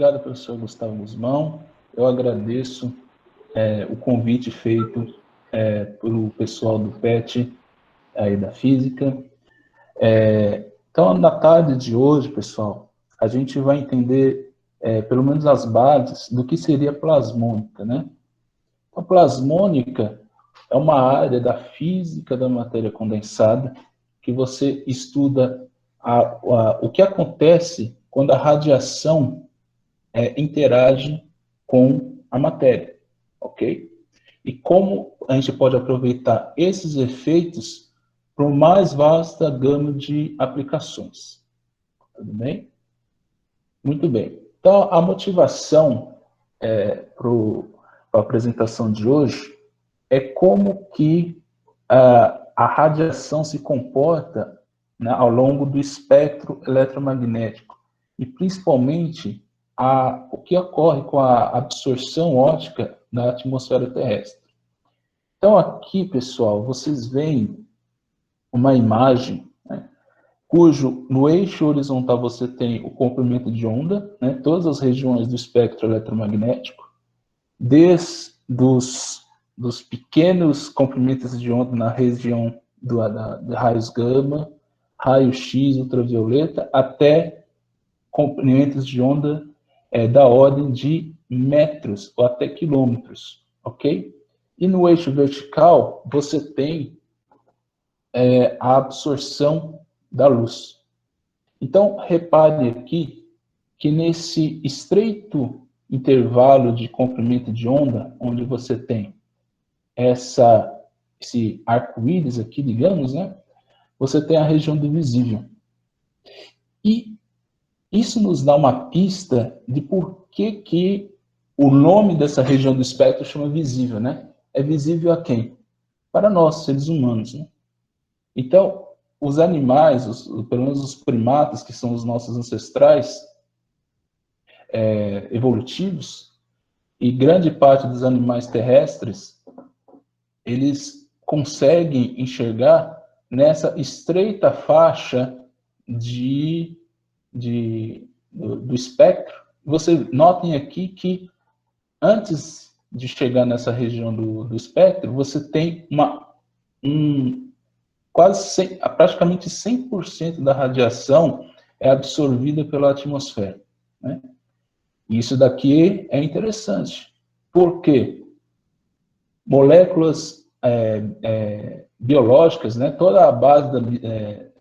obrigado, professor Gustavo Guzmão. Eu agradeço o convite feito pelo pessoal do PET, aí da Física. Então, na tarde de hoje, pessoal, a gente vai entender pelo menos as bases do que seria plasmônica, né? A plasmônica é uma área da física da matéria condensada que você estuda o que acontece quando a radiação interage com a matéria, ok? E como a gente pode aproveitar esses efeitos para uma mais vasta gama de aplicações. Tudo bem? Muito bem. Então, a motivação para a apresentação de hoje é como que a radiação se comporta, né, ao longo do espectro eletromagnético e principalmente o que ocorre com a absorção óptica da atmosfera terrestre. Então aqui, pessoal, vocês veem uma imagem, né, cujo no eixo horizontal você tem o comprimento de onda, né, todas as regiões do espectro eletromagnético, desde dos pequenos comprimentos de onda na região de raios gama, raio X, ultravioleta, até comprimentos de onda da ordem de metros ou até quilômetros, ok? E no eixo vertical você tem a absorção da luz. Então, repare aqui que nesse estreito intervalo de comprimento de onda, onde você tem esse arco-íris aqui, digamos, né? Você tem a região do visível. E isso nos dá uma pista de por que o nome dessa região do espectro chama visível, né? É visível a quem? Para nós, seres humanos, né? Então, os animais, pelo menos os primatas, que são os nossos ancestrais evolutivos, e grande parte dos animais terrestres, eles conseguem enxergar nessa estreita faixa do espectro. Vocês notem aqui que antes de chegar nessa região do espectro, você tem praticamente 100% da radiação é absorvida pela atmosfera, né? Isso daqui é interessante. Por quê? Moléculas biológicas, né? Toda a base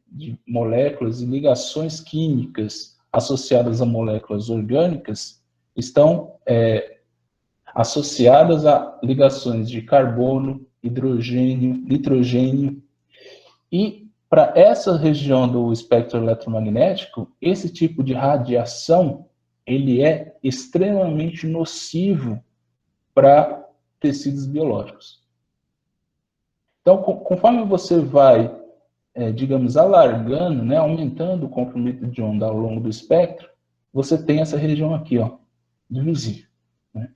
de moléculas e ligações químicas associadas a moléculas orgânicas estão associadas a ligações de carbono, hidrogênio, nitrogênio. E para essa região do espectro eletromagnético, esse tipo de radiação ele é extremamente nocivo para tecidos biológicos. Então, conforme você vai, digamos, alargando, né, aumentando o comprimento de onda ao longo do espectro, você tem essa região aqui, ó, do visível, né?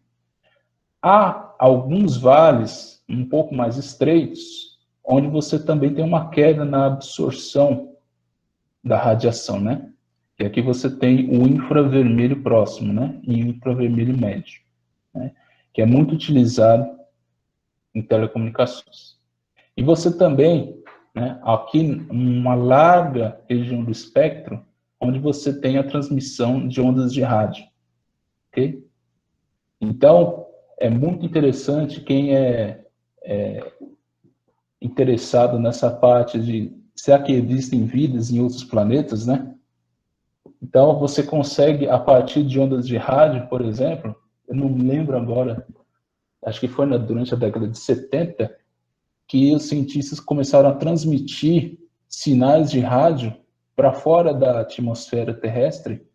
Há alguns vales um pouco mais estreitos, onde você também tem uma queda na absorção da radiação, né? E aqui você tem o infravermelho próximo, né? E o infravermelho médio, né? Que é muito utilizado em telecomunicações. E você também, né, aqui uma larga região do espectro, onde você tem a transmissão de ondas de rádio, ok? Então, é muito interessante quem é interessado nessa parte de será que existem vidas em outros planetas, né? Então, você consegue, a partir de ondas de rádio, por exemplo, eu não me lembro agora, acho que foi durante a década de 70, que os cientistas começaram a transmitir sinais de rádio para fora da atmosfera terrestre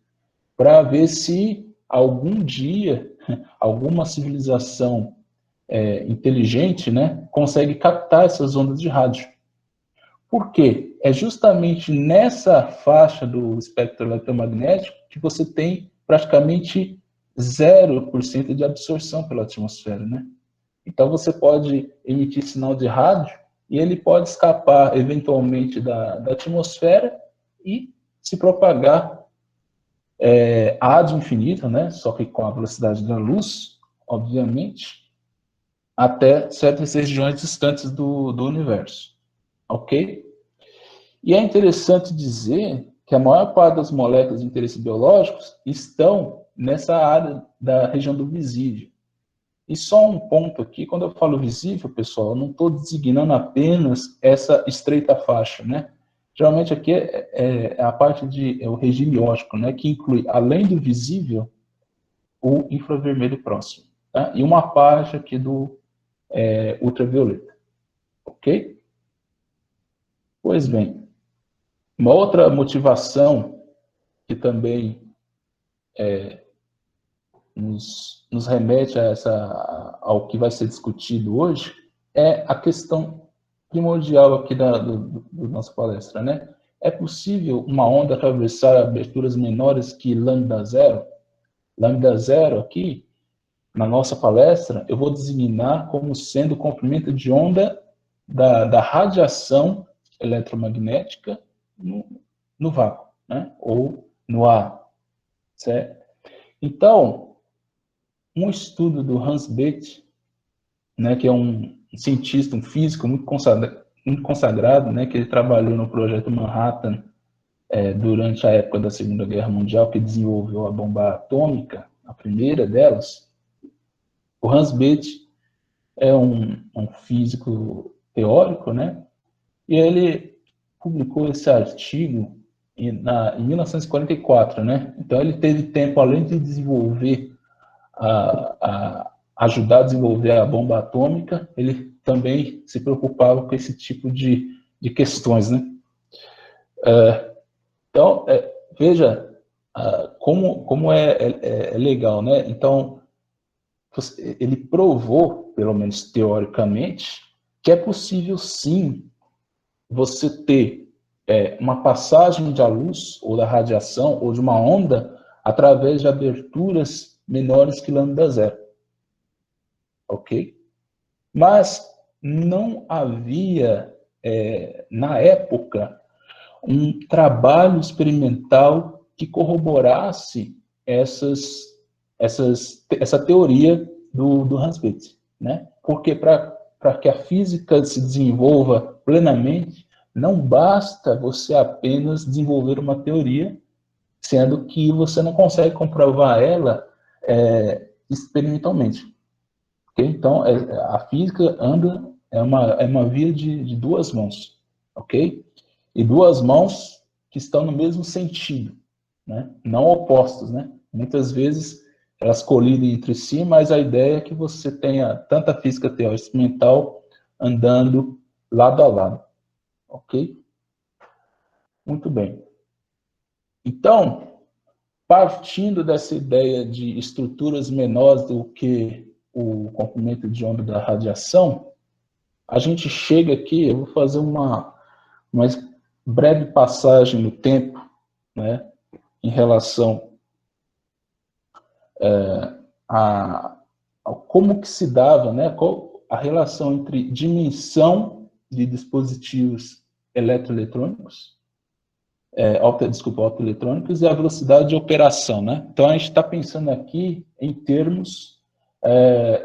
para ver se algum dia alguma civilização inteligente, né, consegue captar essas ondas de rádio. Por quê? É justamente nessa faixa do espectro eletromagnético que você tem praticamente 0% de absorção pela atmosfera, né? Então você pode emitir sinal de rádio e ele pode escapar eventualmente da atmosfera e se propagar ad infinito, né? Só que com a velocidade da luz, obviamente, até certas regiões distantes do universo, ok? E é interessante dizer que a maior parte das moléculas de interesse biológicos estão nessa área da região do visível. E só um ponto aqui, quando eu falo visível, pessoal, eu não estou designando apenas essa estreita faixa, né? Geralmente aqui é a parte o regime óptico, né? Que inclui, além do visível, o infravermelho próximo, tá? E uma parte aqui do ultravioleta, ok? Pois bem, uma outra motivação que também nos remete ao que vai ser discutido hoje é a questão primordial aqui do nossa palestra, né? É possível uma onda atravessar aberturas menores que lambda zero? Lambda zero aqui, na nossa palestra, eu vou designar como sendo o comprimento de onda da radiação eletromagnética no vácuo, né? Ou no ar, certo? Então, um estudo do Hans Bethe, né, que é um cientista, um físico muito consagrado, né, que ele trabalhou no projeto Manhattan durante a época da Segunda Guerra Mundial, que desenvolveu a bomba atômica, a primeira delas. O Hans Bethe é um físico teórico, né, e ele publicou esse artigo em 1944, né? Então ele teve tempo, além de desenvolver ajudar a desenvolver a bomba atômica, ele também se preocupava com esse tipo de questões, né? Então, veja como é legal, né? Então, ele provou, pelo menos teoricamente, que é possível sim você ter uma passagem da luz ou da radiação ou de uma onda através de aberturas menores que lambda zero, ok? Mas não havia, na época, um trabalho experimental que corroborasse essa teoria do Hans Bethe, né? Porque para que a física se desenvolva plenamente, não basta você apenas desenvolver uma teoria, sendo que você não consegue comprovar ela experimentalmente. Okay? Então, a física é uma via de duas mãos, ok? E duas mãos que estão no mesmo sentido, né? Não opostos, né? Muitas vezes elas colidem entre si, mas a ideia é que você tenha tanta física teórica e experimental andando lado a lado, ok? Muito bem. Então, partindo dessa ideia de estruturas menores do que o comprimento de onda da radiação, a gente chega aqui, eu vou fazer uma breve passagem no tempo, né, em relação a como que se dava, né, qual a relação entre dimensão de dispositivos eletroeletrônicos, optoeletrônicos e a velocidade de operação, né? Então a gente está pensando aqui em termos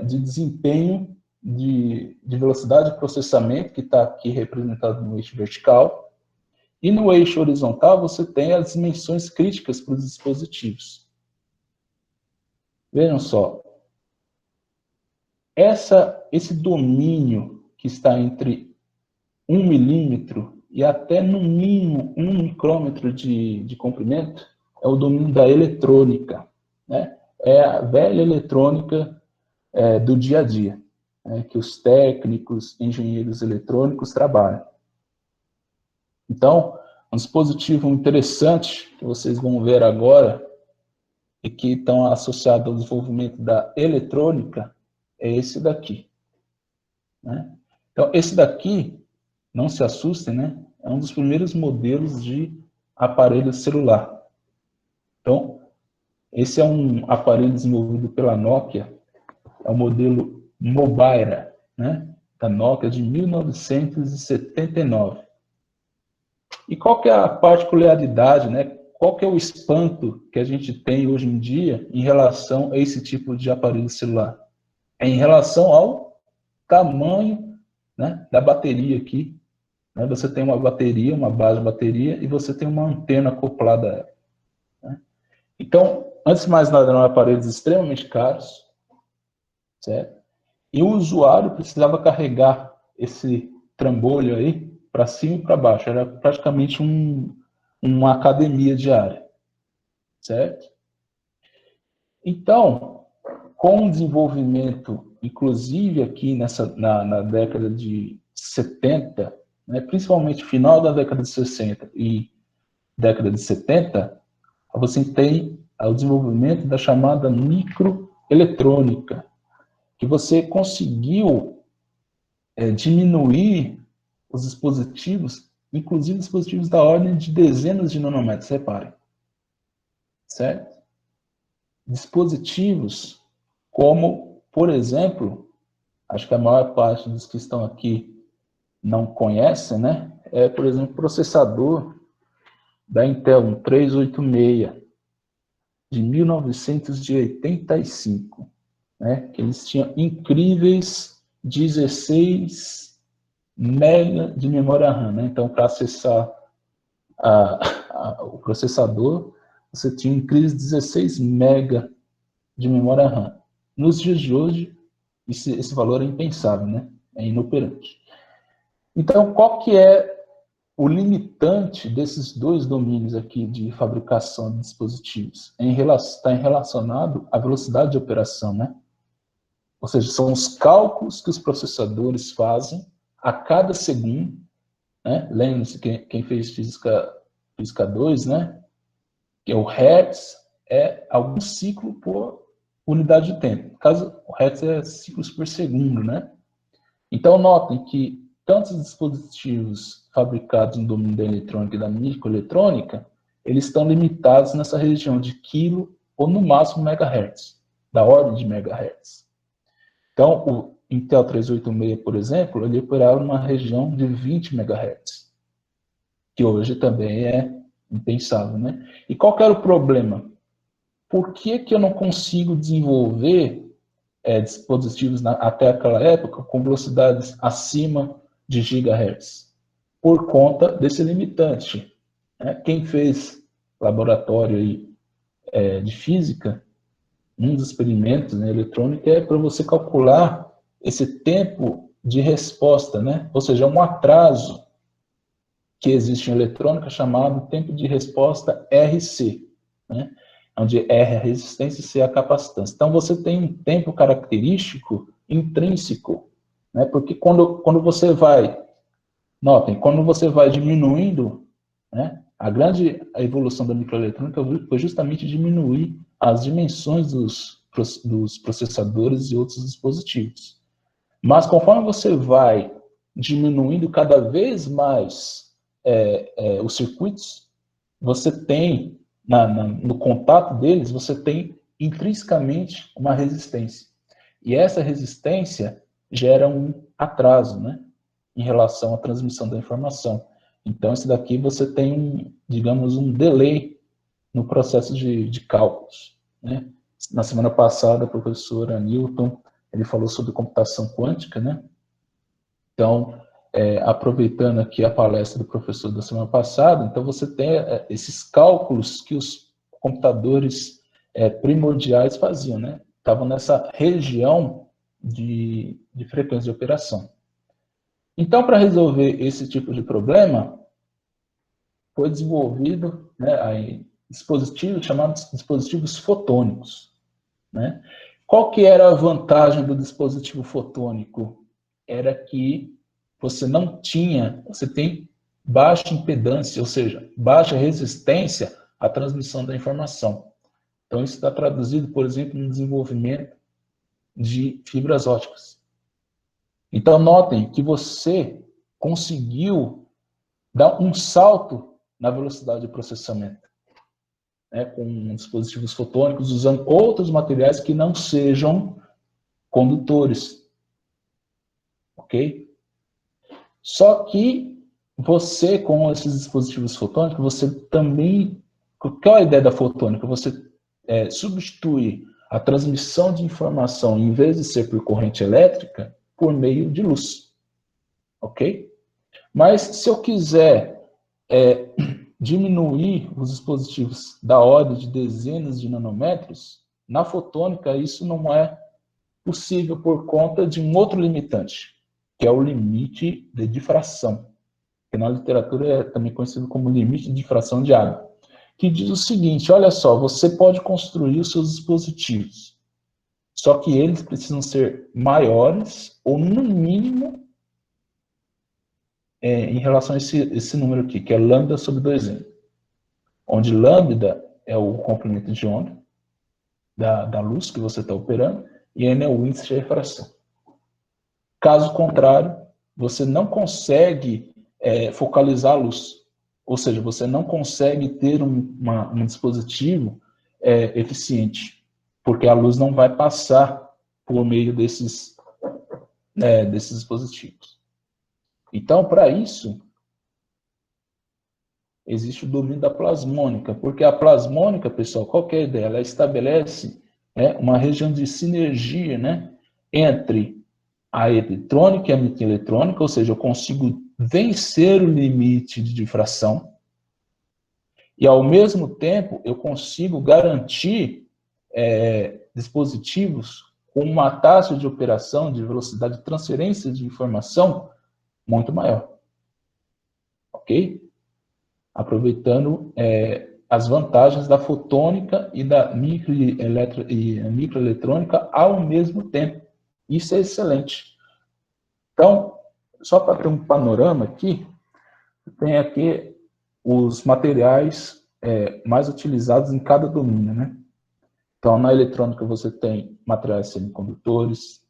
de desempenho de velocidade de processamento, que está aqui representado no eixo vertical, e no eixo horizontal você tem as dimensões críticas para os dispositivos. Vejam só, esse domínio que está entre 1 milímetro e até no mínimo 1 micrômetro de comprimento é o domínio da eletrônica, né? É a velha eletrônica do dia a dia, né? Que os técnicos, engenheiros eletrônicos trabalham. Então, um dispositivo interessante que vocês vão ver agora e que estão associados ao desenvolvimento da eletrônica é esse daqui, né? Então, esse daqui, não se assustem, né? É um dos primeiros modelos de aparelho celular. Então, esse é um aparelho desenvolvido pela Nokia, é o modelo Mobira, né? Da Nokia de 1979. E qual que é a particularidade, né? qual que é o espanto que a gente tem hoje em dia em relação a esse tipo de aparelho celular? É em relação ao tamanho, né, da bateria aqui. Né? Você tem uma bateria, uma base de bateria, e você tem uma antena acoplada a ela. Né? Então, antes de mais nada, eram aparelhos extremamente caros, certo? E o usuário precisava carregar esse trambolho aí para cima e para baixo. Era praticamente uma academia diária, certo? Então, com o desenvolvimento, inclusive aqui na década de 70, né, principalmente final da década de 60 e década de 70, você tem o desenvolvimento da chamada microeletrônica, que você conseguiu diminuir os dispositivos, inclusive dispositivos da ordem de dezenas de nanômetros, reparem, certo? Dispositivos como, por exemplo, acho que a maior parte dos que estão aqui não conhecem, né? É, por exemplo, processador da Intel, um 386, de 1985, né? Que eles tinham incríveis 16 mega de memória RAM, né? Então, para acessar o processador, você tinha incríveis 16 mega de memória RAM. Nos dias de hoje, esse valor é impensável, né? É inoperante. Então, qual que é o limitante desses dois domínios aqui de fabricação de dispositivos? Está relacionado à velocidade de operação, né? Ou seja, são os cálculos que os processadores fazem a cada segundo, né? Lembre-se, quem fez física 2, né? Que é o Hertz, é algum ciclo por unidade de tempo. No caso, o Hertz é ciclos por segundo, né? Então, notem que tantos dispositivos fabricados no domínio da eletrônica e da microeletrônica, eles estão limitados nessa região de quilo ou, no máximo, megahertz, da ordem de megahertz. Então, o Intel 386, por exemplo, ele operava numa região de 20 megahertz, que hoje também é impensável, né? E qual que era o problema? Por que que eu não consigo desenvolver dispositivos até aquela época com velocidades acima de gigahertz? Por conta desse limitante. Né? Quem fez laboratório aí, de física, um dos experimentos, né, eletrônica, é para você calcular esse tempo de resposta, né? Ou seja, um atraso que existe em eletrônica chamado tempo de resposta RC, né? Onde R é a resistência e C é a capacitância. Então, você tem um tempo característico intrínseco, né? Porque quando você vai, notem, quando você vai diminuindo, né? A grande evolução da microeletrônica foi justamente diminuir as dimensões dos processadores e outros dispositivos. Mas conforme você vai diminuindo cada vez mais os circuitos, você tem, no contato deles, você tem intrinsecamente uma resistência. E essa resistência gera um atraso, né, em relação à transmissão da informação. Então, esse daqui você tem, digamos, um delay no processo de cálculos. Né? Na semana passada, a professora Newton, ele falou sobre computação quântica, né? Então, aproveitando aqui a palestra do professor da semana passada, então você tem esses cálculos que os computadores primordiais faziam, né? Estavam nessa região de frequência de operação. Então, para resolver esse tipo de problema, foi desenvolvido, né, aí, dispositivos chamados dispositivos fotônicos. Né? Qual que era a vantagem do dispositivo fotônico? Era que você tem baixa impedância, ou seja, baixa resistência à transmissão da informação. Então, isso está traduzido, por exemplo, no desenvolvimento de fibras óticas. Então, notem que você conseguiu dar um salto na velocidade de processamento, né, com dispositivos fotônicos, usando outros materiais que não sejam condutores. Ok? Só que você, com esses dispositivos fotônicos, você também qual é a ideia da fotônica? Você substitui a transmissão de informação, em vez de ser por corrente elétrica, por meio de luz. Ok? Mas se eu quiser diminuir os dispositivos da ordem de dezenas de nanômetros, na fotônica isso não é possível por conta de um outro limitante, que é o limite de difração, que na literatura é também conhecido como limite de difração de água, que diz o seguinte: olha só, você pode construir os seus dispositivos, só que eles precisam ser maiores, ou no mínimo, em relação a esse número aqui, que é lambda sobre 2n, onde lambda é o comprimento de onda da luz que você está operando, e n é o índice de refração. Caso contrário, você não consegue focalizar a luz, ou seja, você não consegue ter um dispositivo eficiente, porque a luz não vai passar por meio desses dispositivos. Então, para isso, existe o domínio da plasmônica, porque a plasmônica, pessoal, qual que é a ideia? Ela estabelece uma região de sinergia, né, entre a eletrônica e a microeletrônica, ou seja, eu consigo vencer o limite de difração e, ao mesmo tempo, eu consigo garantir dispositivos com uma taxa de operação, de velocidade de transferência de informação muito maior. Ok? Aproveitando as vantagens da fotônica e da microeletrônica ao mesmo tempo. Isso é excelente. Então, só para ter um panorama aqui, tem aqui os materiais mais utilizados em cada domínio, né? Então, na eletrônica você tem materiais semicondutores.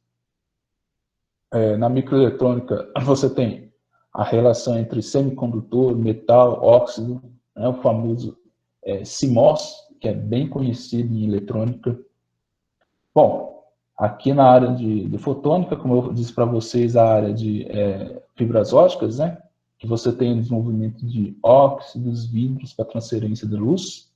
Na microeletrônica você tem a relação entre semicondutor, metal, óxido, né, o famoso CMOS, que é bem conhecido em eletrônica. Bom, aqui na área de fotônica, como eu disse para vocês, a área de fibras óticas, né, que você tem o desenvolvimento de óxidos, vidros para transferência de luz.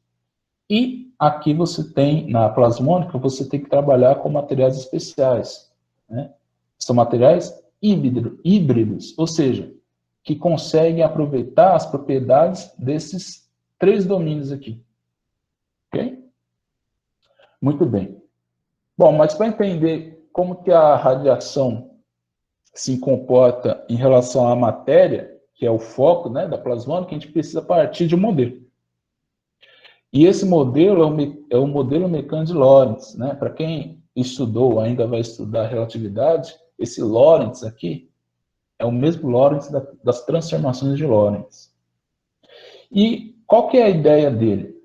E aqui você tem, na plasmônica, você tem que trabalhar com materiais especiais, né? São materiais híbridos, ou seja, que conseguem aproveitar as propriedades desses 3 domínios aqui. Ok? Muito bem. Bom, mas para entender como que a radiação se comporta em relação à matéria, que é o foco, né, da plasmônica, a gente precisa partir de um modelo. E esse modelo é o modelo mecânico de Lorentz, né? Para quem estudou, ainda vai estudar relatividade, esse Lorentz aqui é o mesmo Lorentz das transformações de Lorentz. E qual que é a ideia dele?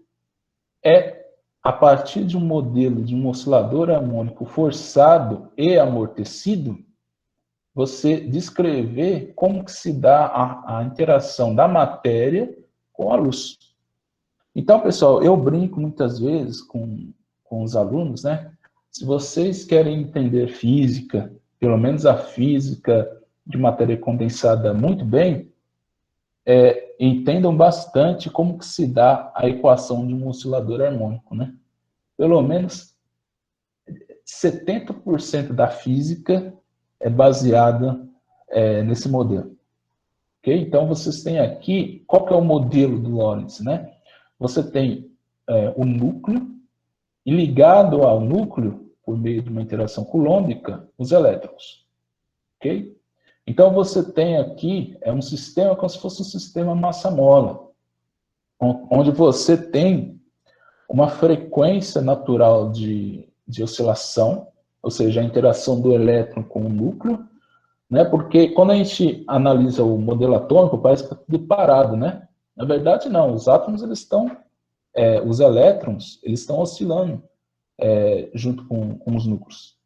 A partir de um modelo de um oscilador harmônico forçado e amortecido, você descrever como que se dá a interação da matéria com a luz. Então, pessoal, eu brinco muitas vezes com os alunos, né? Se vocês querem entender física, pelo menos a física de matéria condensada muito bem, entendam bastante como que se dá a equação de um oscilador harmônico, né? Pelo menos 70% da física é baseada nesse modelo. Okay? Então, vocês têm aqui, qual que é o modelo do Lorentz, né? Você tem o núcleo, e ligado ao núcleo, por meio de uma interação coulombica, os elétrons. Ok? Então, você tem aqui um sistema como se fosse um sistema massa-mola, onde você tem uma frequência natural de oscilação, ou seja, a interação do elétron com o núcleo, né? Porque quando a gente analisa o modelo atômico, parece que está tudo parado, né? Na verdade, não. Os átomos, eles estão, os elétrons, eles estão oscilando junto com os núcleos.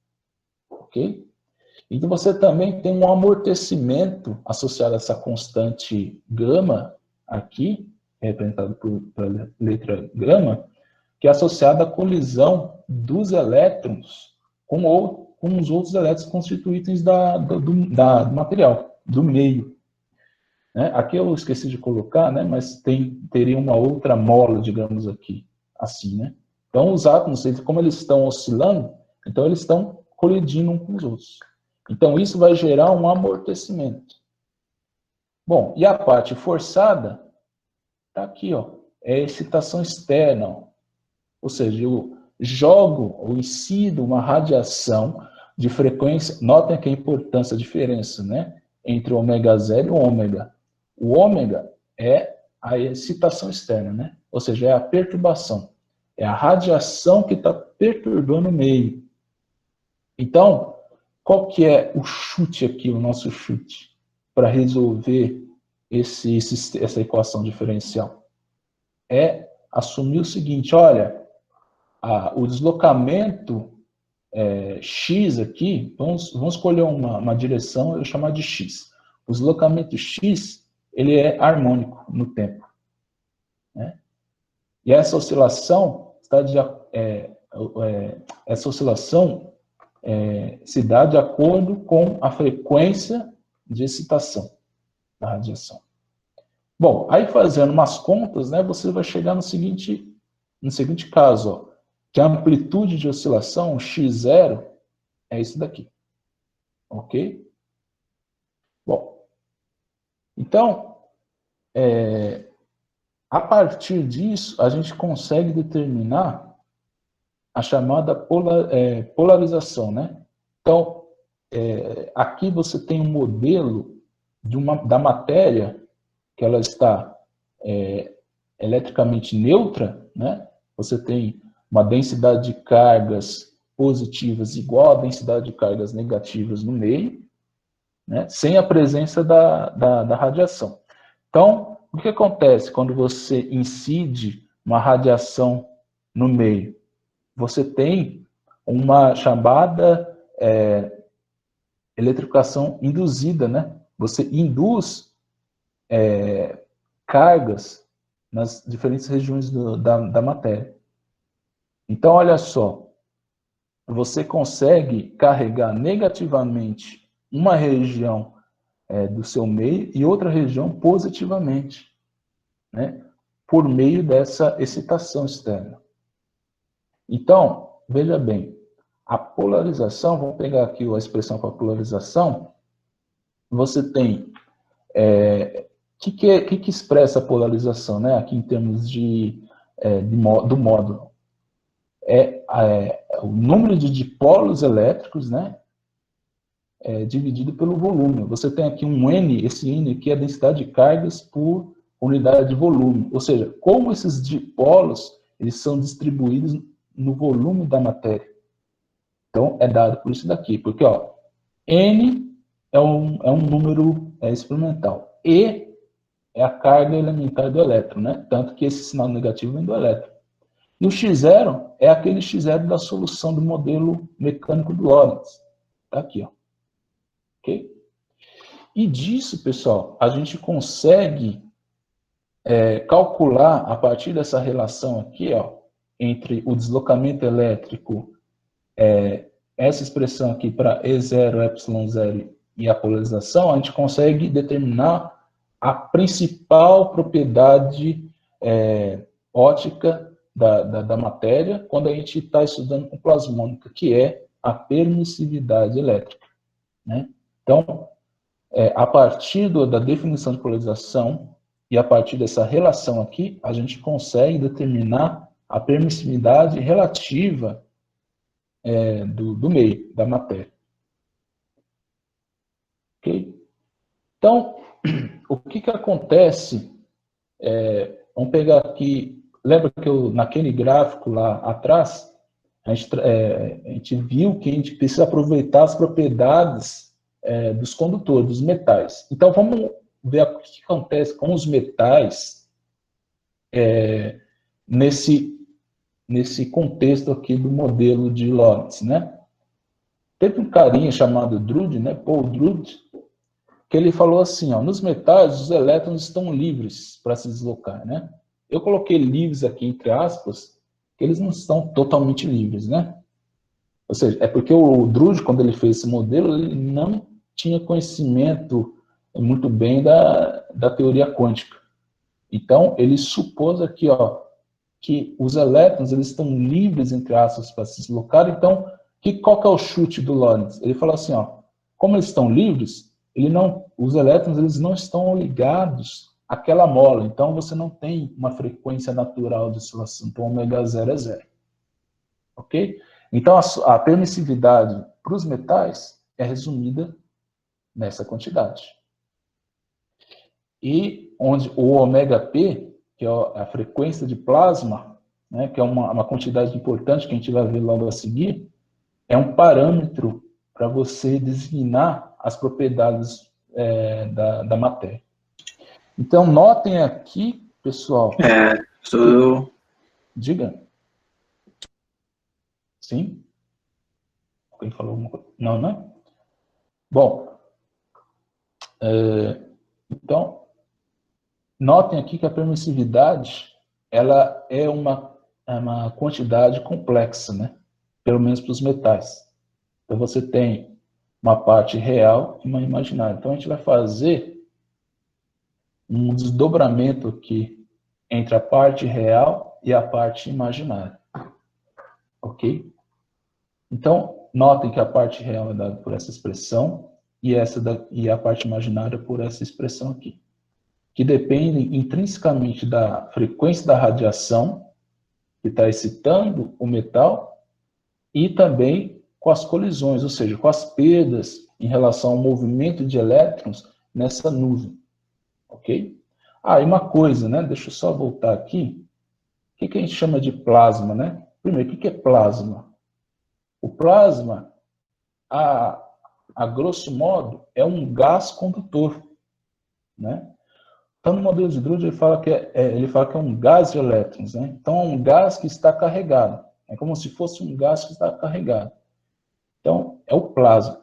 Ok? Então, você também tem um amortecimento associado a essa constante gama aqui, representado pela letra gama, que é associada à colisão dos elétrons com os outros elétrons constituintes do material, do meio. né? Aqui eu esqueci de colocar, né? Mas teria uma outra mola, digamos aqui, assim, né? Então, os átomos, como eles estão oscilando, então eles estão colidindo uns com os outros. Então, isso vai gerar um amortecimento. Bom, e a parte forçada está aqui, ó, é a excitação externa. Ó. Ou seja, eu jogo ou incido uma radiação de frequência. Notem aqui a importância, a diferença, né, entre o ômega 0 e o ômega. O ômega é a excitação externa, né? Ou seja, é a perturbação. É a radiação que está perturbando o meio. Então, qual que é o chute aqui, o nosso chute, para resolver essa equação diferencial? É assumir o seguinte, olha, o deslocamento x aqui, vamos escolher uma direção, eu vou chamar de x. O deslocamento x, ele é harmônico no tempo. Né? E essa oscilação se dá de acordo com a frequência de excitação da radiação. Bom, aí fazendo umas contas, né, você vai chegar no seguinte caso, ó, que a amplitude de oscilação, x0, é isso daqui. Ok? Bom, então, a partir disso, a gente consegue determinar a chamada polarização, né? Então, aqui você tem um modelo da matéria, que ela está eletricamente neutra, né? Você tem uma densidade de cargas positivas igual à densidade de cargas negativas no meio, né? Sem a presença da radiação. Então, o que acontece quando você incide uma radiação no meio? Você tem uma chamada eletrificação induzida, né? Você induz cargas nas diferentes regiões da matéria. Então, olha só, você consegue carregar negativamente uma região do seu meio e outra região positivamente, né? Por meio dessa excitação externa. Então, veja bem, a polarização, vamos pegar aqui a expressão para polarização, você tem, que expressa a polarização, né? Aqui em termos do módulo. O número de dipolos elétricos, né? Dividido pelo volume. Você tem aqui um N, esse N aqui é a densidade de cargas por unidade de volume. Ou seja, como esses dipolos eles são distribuídos no volume da matéria. Então, é dado por isso daqui. Porque, ó, N é um número experimental. E é a carga elementar do elétron, né? Tanto que esse sinal negativo vem do elétron. E o x0 é aquele x0 da solução do modelo mecânico do Lorentz. Está aqui, ó. Ok? E disso, pessoal, a gente consegue calcular, a partir dessa relação aqui, ó, entre o deslocamento elétrico, essa expressão aqui para E0, ε0 e a polarização, a gente consegue determinar a principal propriedade óptica da matéria quando a gente está estudando com plasmônica, que é a permissividade elétrica. Né? Então, a partir da definição de polarização e a partir dessa relação aqui, a gente consegue determinar a permissividade relativa do meio, da matéria. Ok? Então, o que acontece? Vamos pegar aqui, lembra que naquele gráfico lá atrás, a gente viu que a gente precisa aproveitar as propriedades dos condutores, dos metais. Então, vamos ver o que acontece com os metais nesse contexto aqui do modelo de Lorentz, né? Teve um carinha chamado Drude, né, Paul Drude, que ele falou assim, ó, nos metais os elétrons estão livres para se deslocar, né? Eu coloquei livres aqui entre aspas, que eles não estão totalmente livres, né? Ou seja, é porque o Drude, quando ele fez esse modelo, ele não tinha conhecimento muito bem da teoria quântica. Então, ele supôs aqui, ó, que os elétrons eles estão livres, entre aspas, para se deslocar. Então, qual que é o chute do Lorentz? Ele fala assim, ó, como eles estão livres, os elétrons eles não estão ligados àquela mola. Então, você não tem uma frequência natural de oscilação. Então, ω0 é zero. Ok? Então, a permissividade para os metais é resumida nessa quantidade. E onde o ωp, que é a frequência de plasma, né, que é uma quantidade importante que a gente vai ver logo a seguir, é um parâmetro para você designar as propriedades da matéria. Então, notem aqui, pessoal... Diga. Sim? Alguém falou alguma coisa? Não, né? Bom, então, notem aqui que a permissividade ela é uma quantidade complexa, né? Pelo menos para os metais. Então, você tem uma parte real e uma imaginária. Então, a gente vai fazer um desdobramento aqui entre a parte real e a parte imaginária. Ok? Então, notem que a parte real é dada por essa expressão e a parte imaginária por essa expressão aqui, que dependem intrinsecamente da frequência da radiação que está excitando o metal e também com as colisões, ou seja, com as perdas em relação ao movimento de elétrons nessa nuvem. Ok? Ah, e uma coisa, né? Deixa eu só voltar aqui. O que a gente chama de plasma, né? Primeiro, o que é plasma? O plasma, a grosso modo, é um gás condutor, né? Então, no modelo de Drude, ele fala que é um gás de elétrons, né? Então, é um gás que está carregado. É como se fosse um gás que está carregado. Então, é o plasma.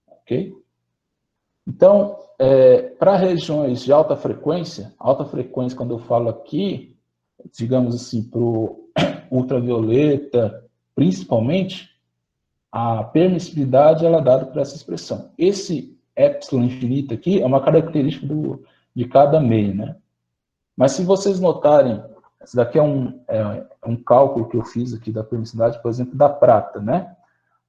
Ok? Então, para regiões de alta frequência, quando eu falo aqui, digamos assim, para o ultravioleta, principalmente, a permissividade ela é dada por essa expressão. Esse epsilon infinito aqui é uma característica de cada meio, né? Mas se vocês notarem, esse daqui é um cálculo que eu fiz aqui da permissividade, por exemplo, da prata, né?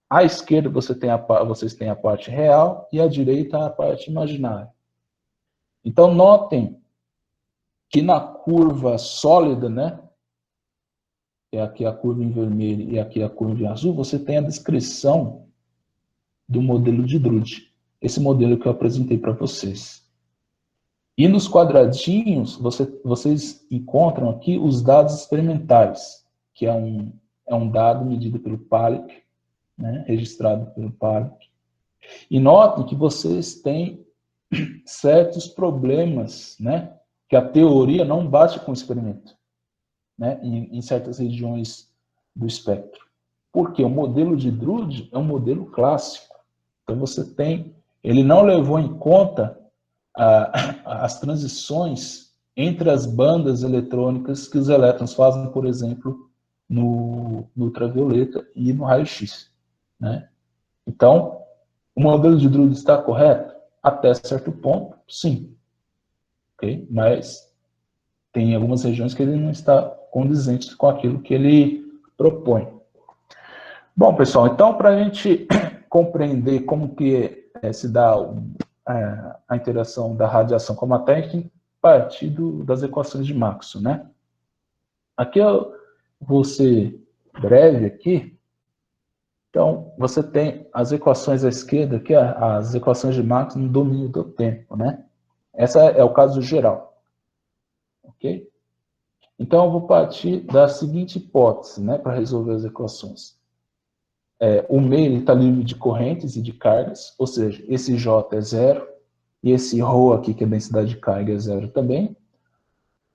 À esquerda vocês têm a parte real e à direita a parte imaginária. Então, notem que na curva sólida, né? É aqui a curva em vermelho e aqui a curva em azul, você tem a descrição do modelo de Drude. Esse modelo que eu apresentei para vocês. E nos quadradinhos, vocês encontram aqui os dados experimentais, que é um dado medido pelo Palick, né, registrado pelo Palick. E notem que vocês têm certos problemas, né, que a teoria não bate com o experimento, né, em certas regiões do espectro. Porque o modelo de Drude é um modelo clássico. Então, ele não levou em conta as transições entre as bandas eletrônicas que os elétrons fazem, por exemplo, no ultravioleta e no raio-x, né? Então, o modelo de Drude está correto? Até certo ponto, sim. Okay? Mas tem algumas regiões que ele não está condizente com aquilo que ele propõe. Bom, pessoal, então, para a gente compreender como que se dá a interação da radiação com a matéria, a gente tem que partir das equações de Maxwell, né? Aqui eu vou ser breve aqui. Então, você tem as equações à esquerda, que é as equações de Maxwell no domínio do tempo, né? Essa é o caso geral. Ok? Então, eu vou partir da seguinte hipótese, né, para resolver as equações. O meio está livre de correntes e de cargas, ou seja, esse J é zero, e esse ρ aqui, que é a densidade de carga, é zero também.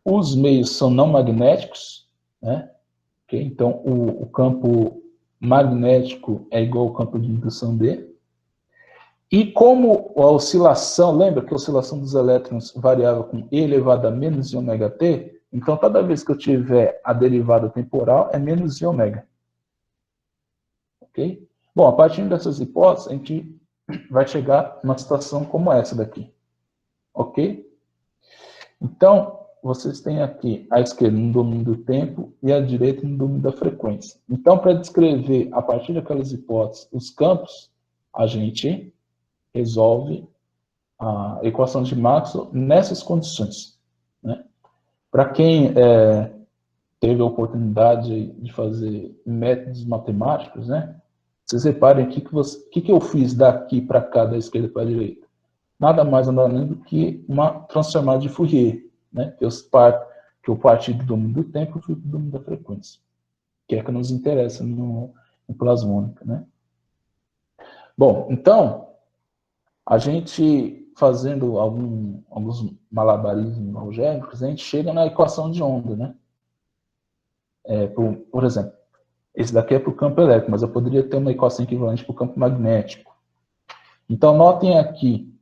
Os meios são não magnéticos, né? Okay? Então, o campo magnético é igual ao campo de indução D. E como a oscilação, lembra que a oscilação dos elétrons variava com e elevado a menos i ômega t? Então, toda vez que eu tiver a derivada temporal, é menos i ômega. Ok? Bom, a partir dessas hipóteses, a gente vai chegar numa situação como essa daqui. ok? Então, vocês têm aqui à esquerda um domínio do tempo e à direita um domínio da frequência. Então, para descrever, a partir daquelas hipóteses, os campos, a gente resolve a equação de Maxwell nessas condições, né? Para quem teve a oportunidade de fazer métodos matemáticos, né? Vocês reparem aqui que eu fiz daqui para cá, da esquerda para a direita. Nada mais nada menos do que uma transformada de Fourier, né? Que eu parti do domínio do tempo e fui para o domínio da frequência, que é que nos interessa no plasmônica, né? Bom, então, a gente fazendo alguns malabarismos algébricos, a gente chega na equação de onda, né? Por exemplo, esse daqui é para o campo elétrico, mas eu poderia ter uma equação equivalente para o campo magnético. Então, notem aqui,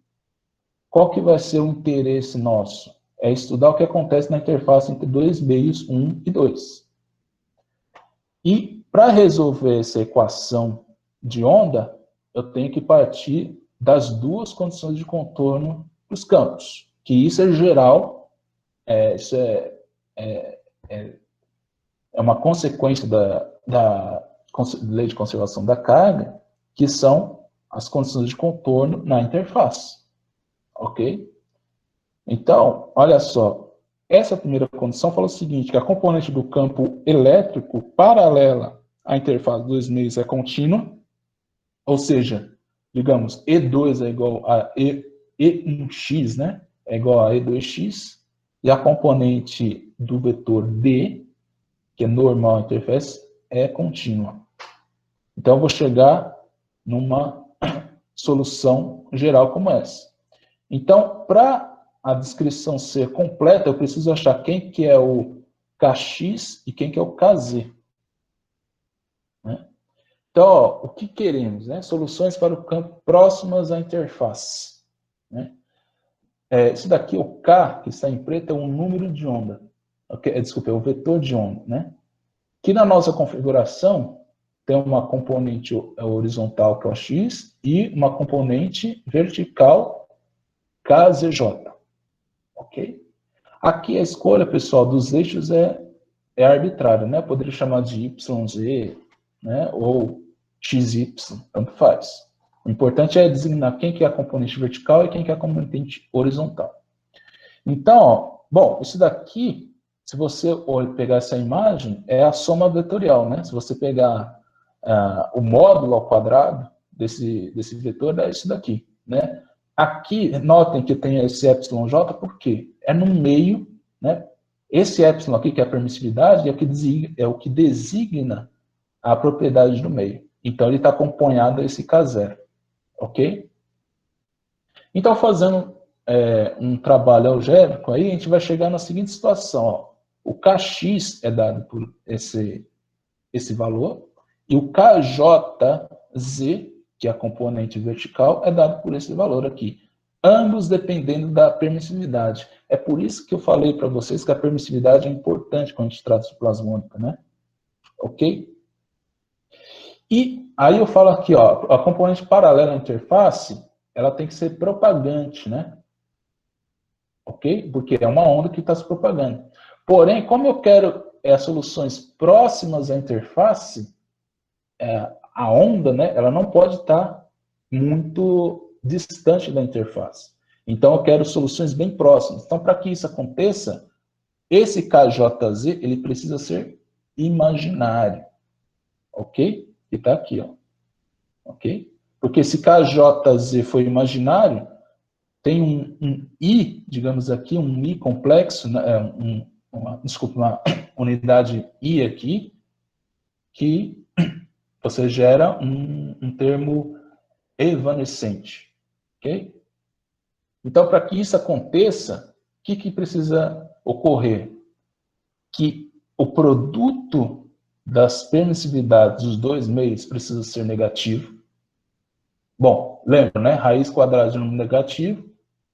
qual que vai ser o interesse nosso? É estudar o que acontece na interface entre dois meios, 1 e 2. E, para resolver essa equação de onda, eu tenho que partir das duas condições de contorno dos campos, que isso é geral, isso é uma consequência da lei de conservação da carga, que são as condições de contorno na interface. Ok? Então, olha só, essa primeira condição fala o seguinte, que a componente do campo elétrico paralela à interface dos meios é contínua, ou seja, digamos, E2 é igual a E1x, né? É igual a E2x, e a componente do vetor D, que é normal à interface, é contínua. Então, eu vou chegar numa solução geral como essa. Então, para a descrição ser completa, eu preciso achar quem que é o Kx e quem que é o Kz. Né? Então, ó, o que queremos? Né? Soluções para o campo próximas à interface. Né? Isso daqui, o K, que está em preto, é um número de onda. Okay? Desculpa, é o vetor de onda. Né? Que na nossa configuração tem uma componente horizontal, que é o X, e uma componente vertical, KZJ. Ok? Aqui a escolha, pessoal, dos eixos é arbitrária, né? Poderia chamar de YZ, né? Ou XY, tanto faz. O importante é designar quem que é a componente vertical e quem que é a componente horizontal. Então, ó, bom, isso daqui, se você pegar essa imagem, é a soma vetorial, né? Se você pegar o módulo ao quadrado desse vetor, é isso daqui, né? Aqui, notem que tem esse εj, por quê? É no meio, né? Esse epsilon aqui, que é a permissividade, é o que designa a propriedade do meio. Então, ele está acompanhado a esse K0, ok? Então, fazendo um trabalho algébrico, aí a gente vai chegar na seguinte situação, ó. O Kx é dado por esse valor, e o KJZ, que é a componente vertical, é dado por esse valor aqui. Ambos dependendo da permissividade. É por isso que eu falei para vocês que a permissividade é importante quando a gente trata de plasmônica, né? Ok? E aí eu falo aqui, ó, a componente paralela à interface, ela tem que ser propagante, né? Ok? Porque é uma onda que está se propagando. Porém, como eu quero soluções próximas à interface, a onda, né, ela não pode estar muito distante da interface. Então, eu quero soluções bem próximas. Então, para que isso aconteça, esse KJZ, ele precisa ser imaginário. Ok? E está aqui, ó. Ok? Porque se KJZ for imaginário, tem um I, digamos aqui, um I complexo, desculpa, uma unidade I aqui, que você gera um termo evanescente. Ok? Então, para que isso aconteça, o que precisa ocorrer? Que o produto das permissividades dos dois meios precisa ser negativo. Bom, lembra, né? Raiz quadrada de número negativo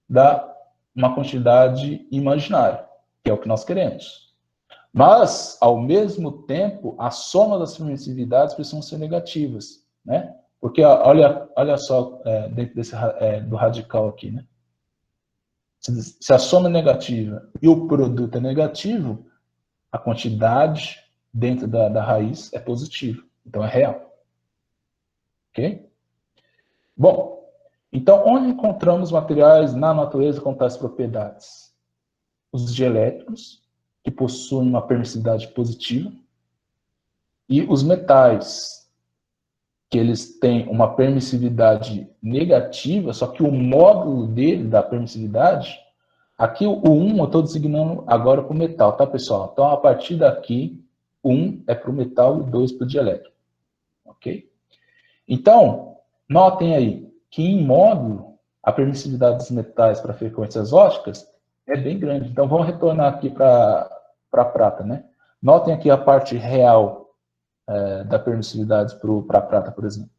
dá uma quantidade imaginária, que é o que nós queremos. Mas, ao mesmo tempo, a soma das permissividades precisam ser negativas, né? Porque olha só dentro do radical aqui, né? Se a soma é negativa e o produto é negativo, a quantidade dentro da raiz é positiva. Então, é real. Ok? Bom, então, onde encontramos materiais na natureza com tais propriedades? Os dielétricos, que possuem uma permissividade positiva, e os metais, que eles têm uma permissividade negativa, só que o módulo dele, da permissividade, aqui o 1 eu estou designando agora para o metal, tá, pessoal? Então, a partir daqui, 1 é para o metal e 2 para o dielétrico. Ok? Então, notem aí que em módulo, a permissividade dos metais para frequências óticas é bem grande. Então, vamos retornar aqui para a prata, né? Notem aqui a parte real da permissividade para a prata, por exemplo.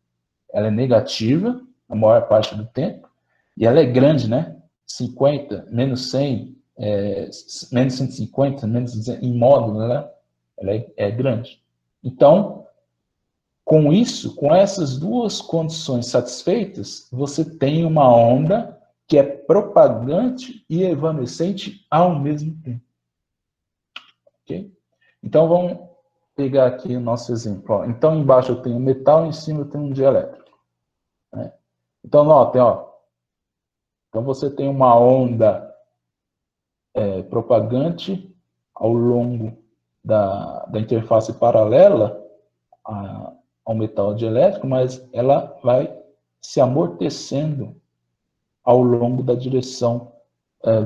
Ela é negativa a maior parte do tempo e ela é grande, né? 50, menos 100, menos 150, menos 200, em módulo, né? Ela é grande. Então, com isso, com essas duas condições satisfeitas, você tem uma onda que é propagante e evanescente ao mesmo tempo. Ok? Então, vamos pegar aqui o nosso exemplo. Ó. Então, embaixo eu tenho metal, em cima eu tenho um dielétrico. Né? Então, notem, ó. Então, você tem uma onda propagante ao longo da interface paralela ao metal dielétrico, mas ela vai se amortecendo ao longo da direção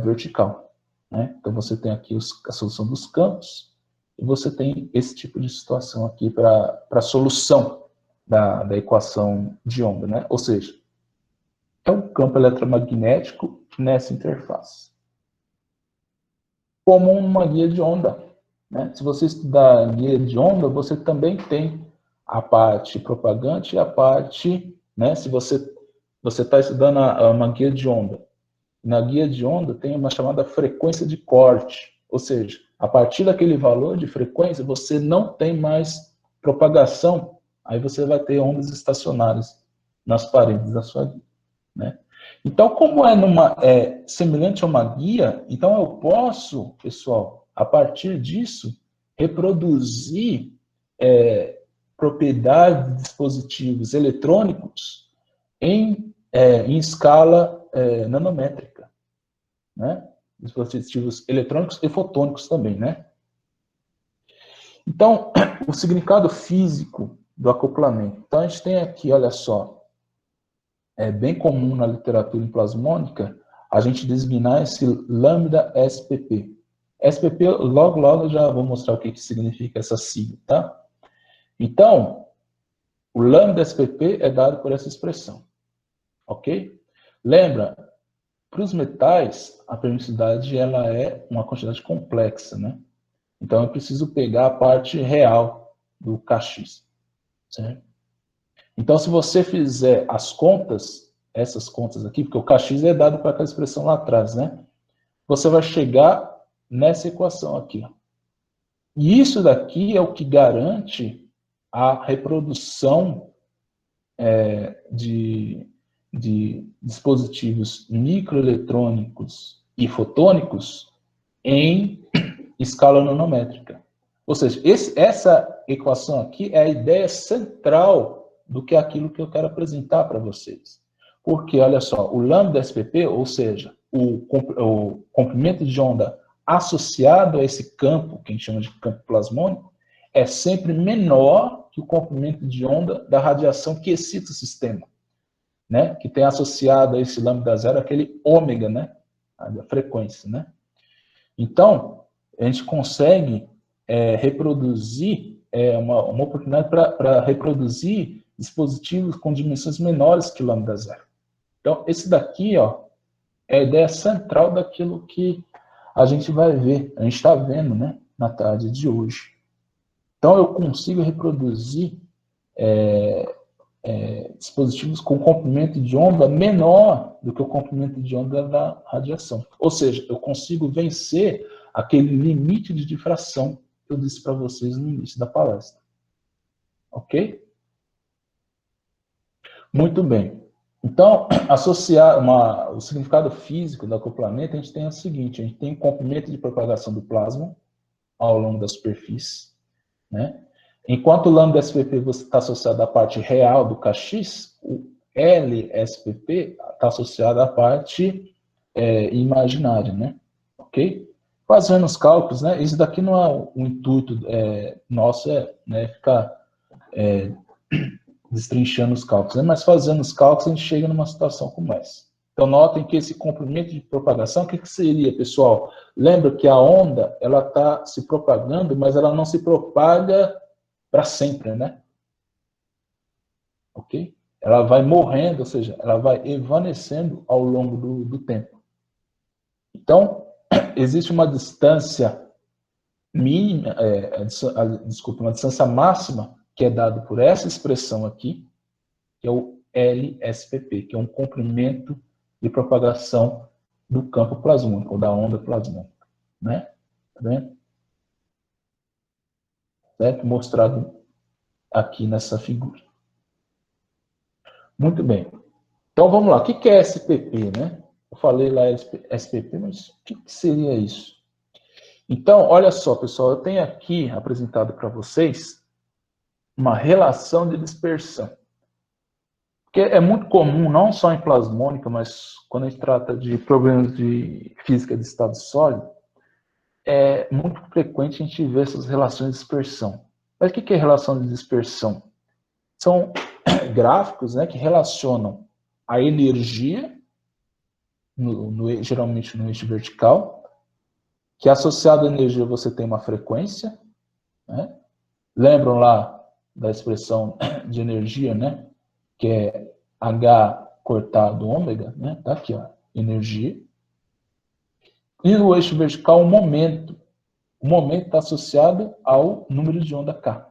vertical. Né? Então, você tem aqui a solução dos campos, e você tem esse tipo de situação aqui para a solução da equação de onda. Né? Ou seja, é um campo eletromagnético nessa interface. Como uma guia de onda. Né? Se você estudar a guia de onda, você também tem a parte propagante e a parte, né? Se você está estudando uma guia de onda, na guia de onda tem uma chamada frequência de corte, ou seja, a partir daquele valor de frequência, você não tem mais propagação, aí você vai ter ondas estacionárias nas paredes da sua guia. Né? Então, como semelhante a uma guia, então eu posso, pessoal, a partir disso, reproduzir propriedades de dispositivos eletrônicos em escala nanométrica. Né? Dispositivos eletrônicos e fotônicos também. Né? Então, o significado físico do acoplamento. Então, a gente tem aqui, olha só, é bem comum na literatura plasmônica a gente designar esse lambda SPP. SPP, logo eu já vou mostrar o que significa essa sigla, tá? Então, o lambda SPP é dado por essa expressão, ok? Lembra, para os metais, a permissividade ela é uma quantidade complexa, né? Então, eu preciso pegar a parte real do Kx, certo? Então, se você fizer as contas, essas contas aqui, porque o Kx é dado para aquela expressão lá atrás, né? Você vai chegar nessa equação aqui. E isso daqui é o que garante a reprodução de dispositivos microeletrônicos e fotônicos em escala nanométrica. Ou seja, essa equação aqui é a ideia central do que é aquilo que eu quero apresentar para vocês. Porque, olha só, o lambda SPP, ou seja, o comprimento de onda associado a esse campo, que a gente chama de campo plasmônico, é sempre menor que o comprimento de onda da radiação que excita o sistema, né? Que tem associado a esse lambda zero aquele ômega, né? A frequência, né? Então, a gente consegue reproduzir, uma oportunidade para reproduzir dispositivos com dimensões menores que lambda zero. Então, esse daqui, ó, é a ideia central daquilo que a gente vai ver, a gente está vendo, né, na tarde de hoje. Então, eu consigo reproduzir dispositivos com comprimento de onda menor do que o comprimento de onda da radiação. Ou seja, eu consigo vencer aquele limite de difração que eu disse para vocês no início da palestra. Ok? Muito bem. Então, associar o significado físico do acoplamento, a gente tem o seguinte, a gente tem o comprimento de propagação do plasma ao longo da superfície, né? Enquanto o lambda SPP está associado à parte real do KX, o LSPP está associado à parte imaginária, né? Ok? Fazendo os cálculos, né? Isso daqui não é o intuito nosso, né, ficar destrinchando os cálculos, né? Mas fazendo os cálculos a gente chega numa situação como essa. Então notem que esse comprimento de propagação, o que seria, pessoal? Lembra que a onda ela está se propagando, mas ela não se propaga para sempre, né? Ok? Ela vai morrendo, ou seja, ela vai evanescendo ao longo do tempo. Então, existe uma distância mínima, desculpa, uma distância máxima que é dada por essa expressão aqui, que é o LSPP, que é um comprimento de propagação do campo plasmônico, ou da onda plasmônica. Né? Tá vendo? Certo? Mostrado aqui nessa figura. Muito bem. Então vamos lá. O que é SPP, né? Eu falei lá SPP, mas o que seria isso? Então, olha só, pessoal, eu tenho aqui apresentado para vocês uma relação de dispersão. Porque é muito comum, não só em plasmônica, mas quando a gente trata de problemas de física de estado sólido, é muito frequente a gente ver essas relações de dispersão. Mas o que é relação de dispersão? São gráficos, né, que relacionam a energia, geralmente no eixo vertical, que associado à energia você tem uma frequência, né? Lembram lá da expressão de energia, né? Que é H cortado ômega, né? Tá aqui, ó, energia. E no eixo vertical, o momento. O momento está associado ao número de onda K,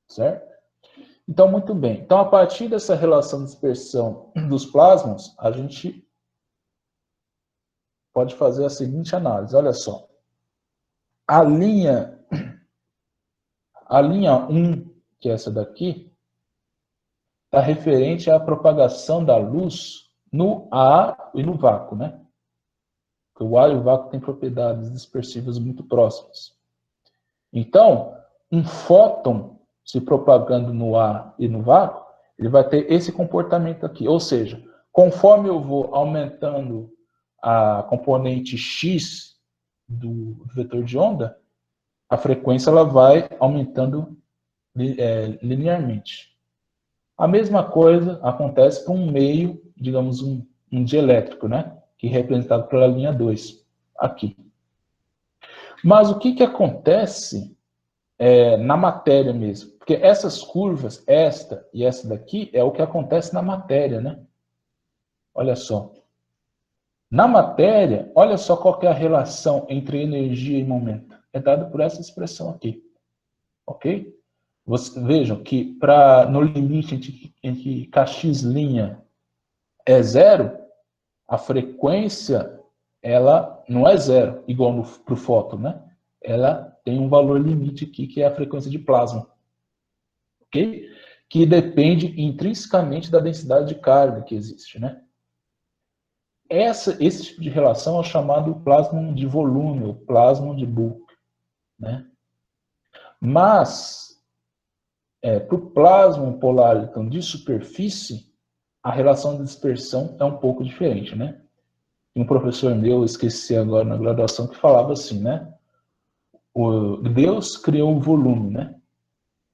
certo? Então, muito bem. Então, a partir dessa relação de dispersão dos plasmons, a gente pode fazer a seguinte análise. Olha só. A linha 1, que é essa daqui, está referente à propagação da luz no ar e no vácuo, né? Porque o ar e o vácuo têm propriedades dispersivas muito próximas. Então, um fóton se propagando no ar e no vácuo, ele vai ter esse comportamento aqui. Ou seja, conforme eu vou aumentando a componente x do vetor de onda, a frequência ela vai aumentando linearmente. A mesma coisa acontece com um meio, digamos, um dielétrico, né? Que é representado pela linha 2, aqui. Mas o que acontece na matéria mesmo? Porque essas curvas, esta e essa daqui, é o que acontece na matéria, né? Olha só. Na matéria, olha só qual que é a relação entre energia e momento. É dada por essa expressão aqui. Ok? Vejam que no limite entre Kx' é zero, a frequência ela não é zero, igual para o fóton, né? Ela tem um valor limite aqui, que é a frequência de plasma. Ok? Que depende intrinsecamente da densidade de carga que existe, né? Esse tipo de relação é o chamado plasma de volume, ou plasma de Bulk, né? Mas, para o plasma polar então, de superfície, a relação de dispersão é um pouco diferente, né? Um professor meu, esqueci agora na graduação, que falava assim, né? Deus criou o volume, né?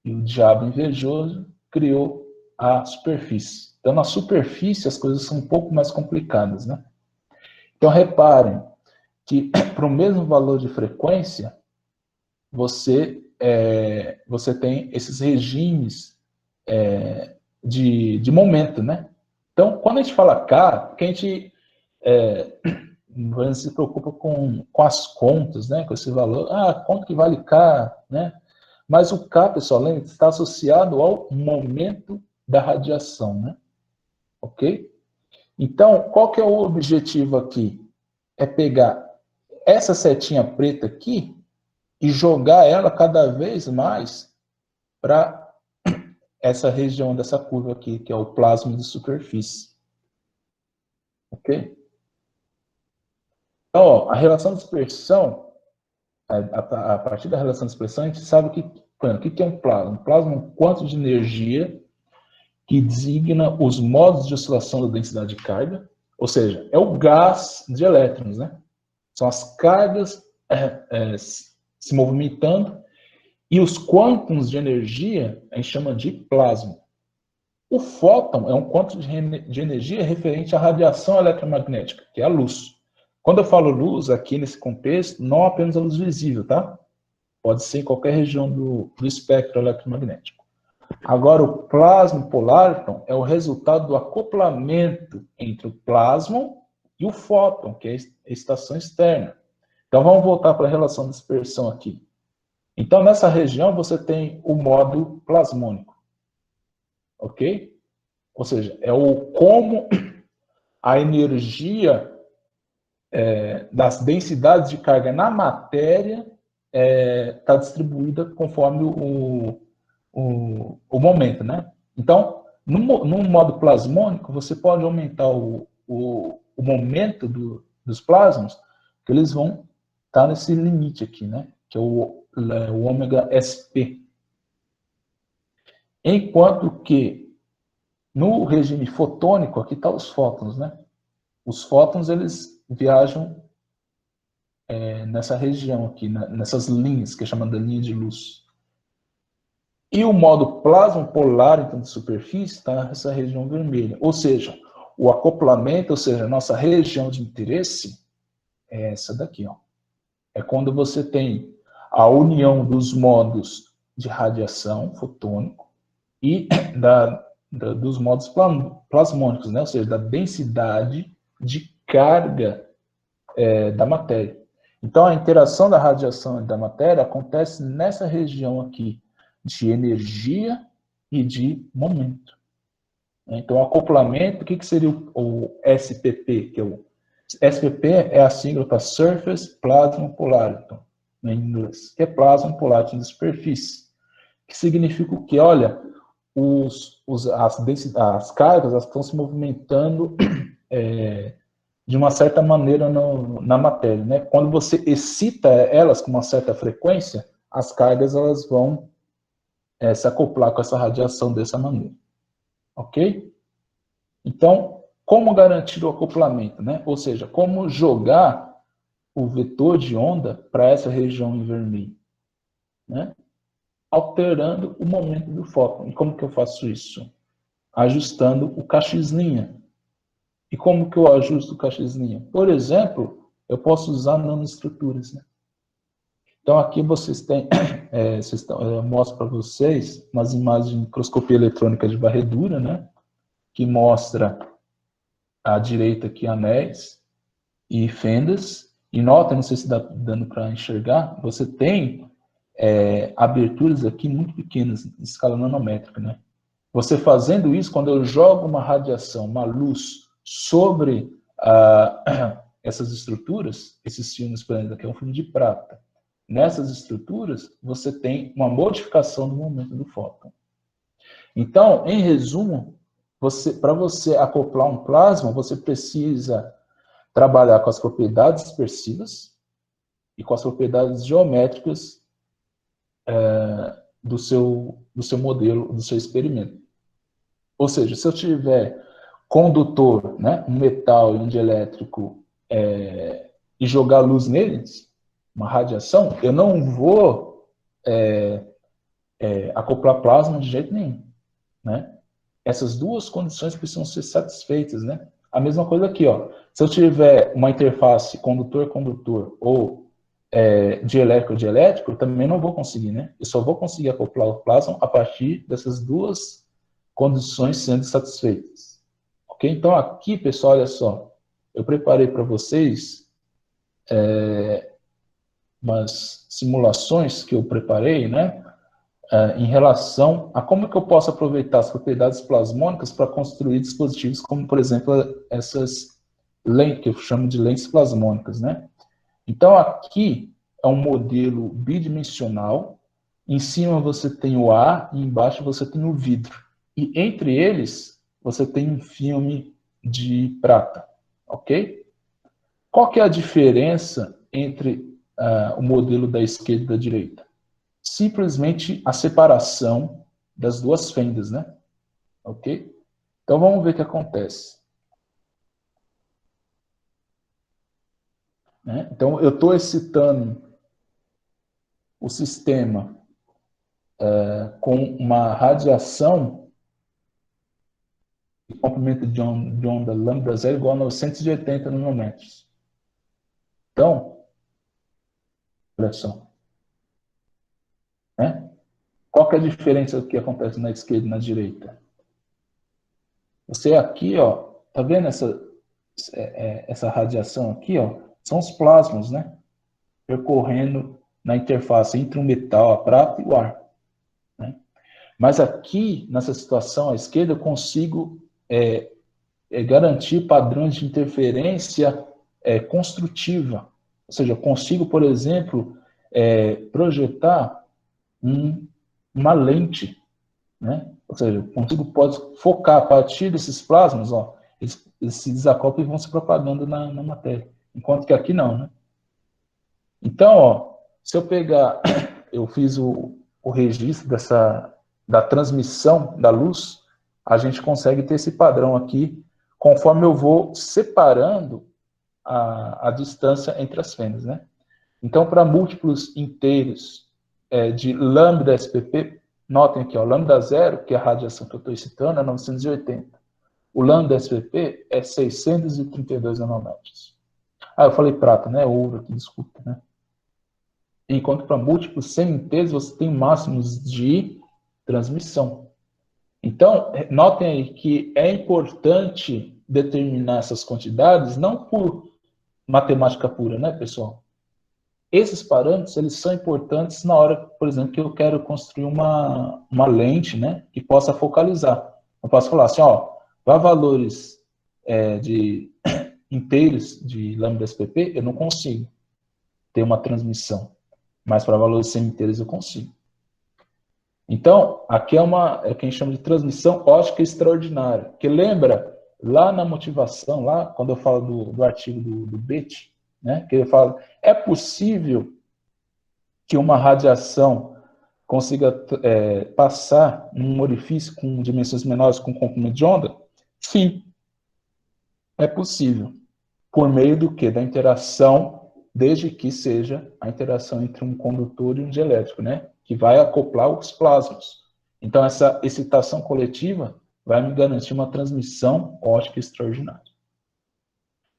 E o diabo invejoso criou a superfície. Então, na superfície, as coisas são um pouco mais complicadas, né? Então, reparem que para o mesmo valor de frequência, você tem esses regimes de momento, né? Então, quando a gente fala K, que a gente se preocupa com as contas, né? Com esse valor. Ah, quanto que vale K, né? Mas o K, pessoal, lembra, está associado ao momento da radiação, né? Ok? Então, qual que é o objetivo aqui? É pegar essa setinha preta aqui e jogar ela cada vez mais para essa região dessa curva aqui, que é o plasma de superfície. Ok? Então, ó, a relação de dispersão, a partir da relação de dispersão, a gente sabe o que é um plasma. Um plasma é um quanto de energia que designa os modos de oscilação da densidade de carga, ou seja, é o gás de elétrons, né? São as cargas se movimentando e os quântons de energia a gente chama de plasma. O fóton é um quanto de energia referente à radiação eletromagnética, que é a luz. Quando eu falo luz aqui nesse contexto, não apenas a luz visível, tá? Pode ser em qualquer região do espectro eletromagnético. Agora, o plasma polar então, é o resultado do acoplamento entre o plasma e o fóton, que é a estação externa. Então, vamos voltar para a relação de dispersão aqui. Então, nessa região, você tem o modo plasmônico. Ok? Ou seja, é o como a energia das densidades de carga na matéria está distribuída conforme o momento, né? Então, no modo plasmônico, você pode aumentar o momento dos plasmas, que eles vão estar nesse limite aqui, né? Que é o ômega SP. Enquanto que no regime fotônico, aqui está os fótons, né? Os fótons, eles viajam nessa região aqui, nessas linhas, que é chamada linha de luz. E o modo plasma polar, então, de superfície, está nessa região vermelha. Ou seja, o acoplamento, ou seja, a nossa região de interesse, é essa daqui, ó. É quando você tem a união dos modos de radiação fotônico e dos modos plasmônicos, né? Ou seja, da densidade de carga da matéria. Então, a interação da radiação e da matéria acontece nessa região aqui de energia e de momento. Então, o acoplamento, o que seria o SPP? SPP é a sigla para Surface Plasma Polarity, então, em inglês, que é plasma polarity de superfície. Que significa o quê? Olha, as cargas elas estão se movimentando de uma certa maneira na matéria, né? Quando você excita elas com uma certa frequência, as cargas elas vão se acoplar com essa radiação dessa maneira, ok? Então, como garantir o acoplamento, né? Ou seja, como jogar o vetor de onda para essa região em vermelho, né? Alterando o momento do fóton. E como que eu faço isso? Ajustando o Kx'. E como que eu ajusto o Kx'? Por exemplo, eu posso usar nanoestruturas, né? Então, aqui vocês têm, eu mostro para vocês umas imagens de microscopia eletrônica de varredura, né? Que mostra à direita aqui anéis e fendas. E nota, não sei se está dando para enxergar, você tem aberturas aqui muito pequenas, em escala nanométrica, né? Você fazendo isso, quando eu jogo uma radiação, uma luz sobre essas estruturas, esses filmes, por exemplo, aqui é um filme de prata. Nessas estruturas, você tem uma modificação do momento do fóton. Então, em resumo, para você acoplar um plasma, você precisa trabalhar com as propriedades dispersivas e com as propriedades geométricas do seu modelo, do seu experimento. Ou seja, se eu tiver condutor, né, um metal e um dielétrico, e jogar luz neles, uma radiação, eu não vou acoplar plasma de jeito nenhum, né? Essas duas condições precisam ser satisfeitas, né? A mesma coisa aqui, ó. Se eu tiver uma interface condutor-condutor ou dielétrico-dielétrico, eu também não vou conseguir, né? Eu só vou conseguir acoplar o plasma a partir dessas duas condições sendo satisfeitas. Ok? Então, aqui, pessoal, olha só. Eu preparei para vocês umas simulações que eu preparei, né? Em relação a como que eu posso aproveitar as propriedades plasmônicas para construir dispositivos como, por exemplo, essas lentes, que eu chamo de lentes plasmônicas, né? Então, aqui é um modelo bidimensional Em cima você tem o ar e embaixo você tem o vidro. E entre eles você tem um filme de prata, ok? Qual que é a diferença entre o modelo da esquerda e da direita? Simplesmente a separação das duas fendas, né? Ok? Então vamos ver o que acontece. Né? Então eu estou excitando o sistema com uma radiação de comprimento de onda lambda zero igual a 980 nanômetros. Então, olha só. Né? Qual que é a diferença do que acontece na esquerda e na direita? Você aqui, ó, tá vendo essa radiação aqui, ó? São os plasmas, né? Percorrendo na interface entre o metal, a prata e o ar. Né? Mas aqui, nessa situação à esquerda, eu consigo garantir padrões de interferência construtiva. Ou seja, eu consigo, por exemplo, projetar uma lente, né? Ou seja, eu posso focar a partir desses plasmas, ó, eles se desacoplam e vão se propagando na matéria. Enquanto que aqui não, né? Então, ó, se eu pegar, eu fiz o registro da transmissão da luz, a gente consegue ter esse padrão aqui, conforme eu vou separando a distância entre as fendas, né? Então, para múltiplos inteiros de lambda SPP, notem aqui, ó, lambda zero, que é a radiação que eu estou citando, é 980. O lambda SPP é 632 nanômetros. Ah, eu falei prata, né? Ouro aqui, desculpa, né? Enquanto para múltiplos semi-inteiros você tem máximos de transmissão. Então, notem aí que é importante determinar essas quantidades não por matemática pura, né, pessoal? Esses parâmetros, eles são importantes na hora, por exemplo, que eu quero construir uma lente, né, que possa focalizar. Eu posso falar assim, ó, para valores de inteiros de lambda SPP, eu não consigo ter uma transmissão, mas para valores semi-inteiros eu consigo. Então, aqui é o que a gente chama de transmissão ótica extraordinária, que lembra lá na motivação, lá quando eu falo do artigo do Bethe, né, que ele fala, é possível que uma radiação consiga passar num orifício com dimensões menores com comprimento de onda? Sim, é possível. Por meio do quê? Da interação, desde que seja a interação entre um condutor e um dielétrico, né? Que vai acoplar os plasmas. Então, essa excitação coletiva vai me garantir uma transmissão ótica extraordinária.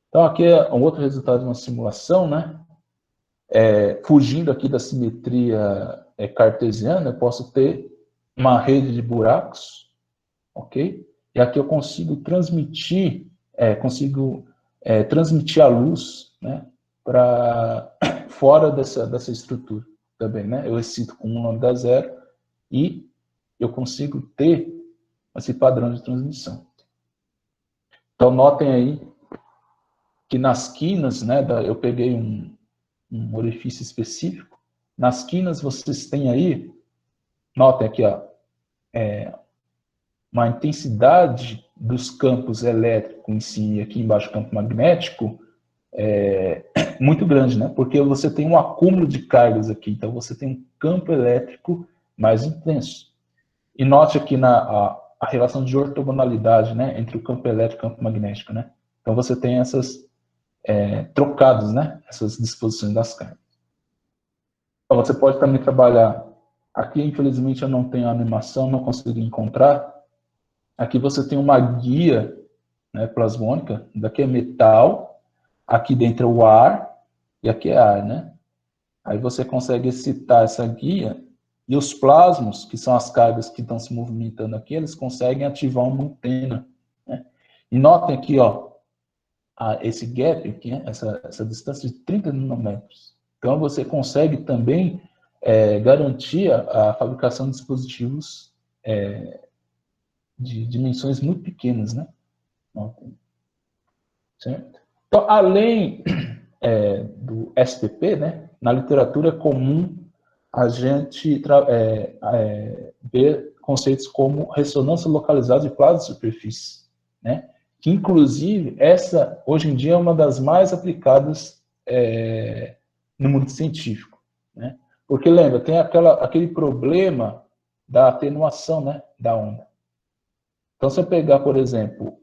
Então, aqui é um outro resultado de uma simulação, né? Fugindo aqui da simetria cartesiana, eu posso ter uma rede de buracos, ok? E aqui eu consigo transmitir, transmitir a luz, né, para fora dessa estrutura também, né? Eu excito com um lambda zero e eu consigo ter esse padrão de transmissão. Então, notem aí que nas quinas, né, eu peguei um orifício específico, nas quinas vocês têm aí, notem aqui, ó, uma intensidade dos campos elétricos em si, e aqui embaixo campo magnético, muito grande, né? Porque você tem um acúmulo de cargas aqui, então você tem um campo elétrico mais intenso. E note aqui a relação de ortogonalidade, né, entre o campo elétrico e o campo magnético, né? Então você tem essas trocados, né? Essas disposições das cargas. Então, você pode também trabalhar. Aqui, infelizmente, eu não tenho a animação, não consegui encontrar. Aqui você tem uma guia, né, plasmônica. Daqui é metal, aqui dentro é o ar e aqui é ar, né? Aí você consegue excitar essa guia e os plasmos, que são as cargas que estão se movimentando aqui, eles conseguem ativar uma antena, né? E notem aqui, ó, esse gap aqui, né, essa distância de 30 nanômetros. Então, você consegue também garantir a fabricação de dispositivos de dimensões muito pequenas, né? Certo? Então, além do SPP, né, na literatura é comum a gente vê conceitos como ressonância localizada de plasma de superfície, né? Que, inclusive, essa, hoje em dia, é uma das mais aplicadas no mundo científico, né? Porque, lembra, tem aquele problema da atenuação, né, da onda. Então, se eu pegar, por exemplo,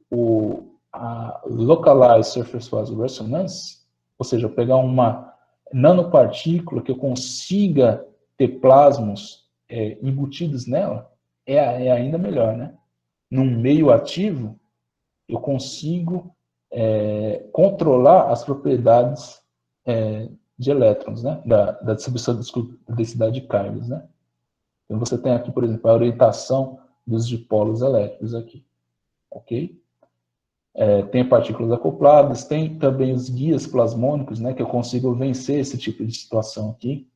a Localized Surface Phase Resonance, ou seja, eu pegar uma nanopartícula que eu consiga ter plasmos embutidos nela, é ainda melhor, né? Num meio ativo, eu consigo controlar as propriedades de elétrons, né? Da distribuição da densidade de cargas, né? Então, você tem aqui, por exemplo, a orientação dos dipolos elétricos aqui, ok? Tem partículas acopladas, tem também os guias plasmônicos, né, que eu consigo vencer esse tipo de situação aqui,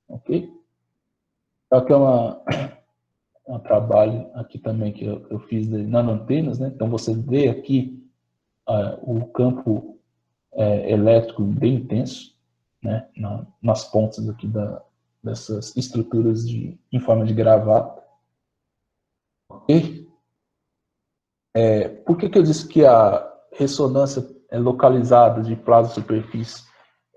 ok? Então, aqui um trabalho aqui também que eu fiz de nanoantenas, né? Então, você vê aqui o campo elétrico bem intenso, né, nas pontas aqui dessas estruturas em forma de gravata, ok? Por que eu disse que a ressonância localizada de plasma superfície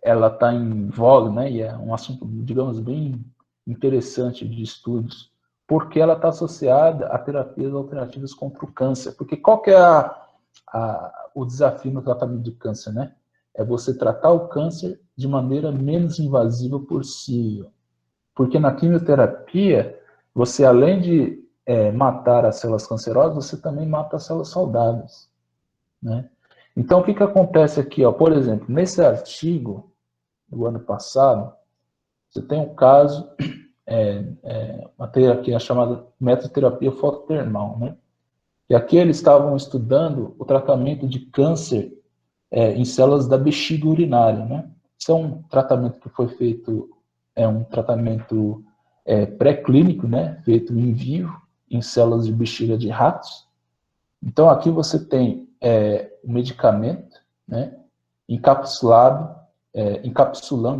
ela está em voga, né? E é um assunto, digamos, bem interessante de estudos, porque ela está associada a terapias alternativas contra o câncer. Porque qual que é o desafio no tratamento de câncer, né? É você tratar o câncer de maneira menos invasiva possível. Porque na quimioterapia, você além de matar as células cancerosas, você também mata as células saudáveis, né? Então, o que acontece aqui? Ó? Por exemplo, nesse artigo do ano passado, você tem um caso, uma terapia chamada metoterapia fototermal, né? E aqui eles estavam estudando o tratamento de câncer em células da bexiga urinária, né? Isso é um tratamento que foi feito, um tratamento pré-clínico, né? Feito em vivo, em células de bexiga de ratos. Então, aqui você tem um medicamento, né? Encapsulando,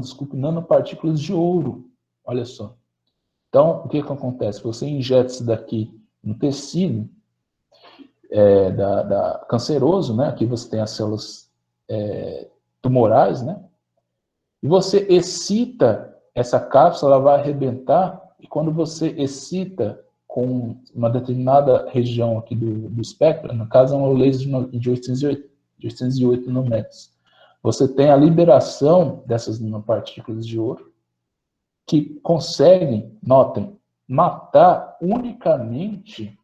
desculpe, nanopartículas de ouro. Olha só. Então, o que acontece? Você injeta isso daqui no tecido canceroso, né? Aqui você tem as células tumorais, né? E você excita essa cápsula, ela vai arrebentar, e quando você excita com uma determinada região aqui do espectro, no caso é um laser de 808 nanometros, você tem a liberação dessas nanopartículas de ouro, que conseguem, notem, matar unicamente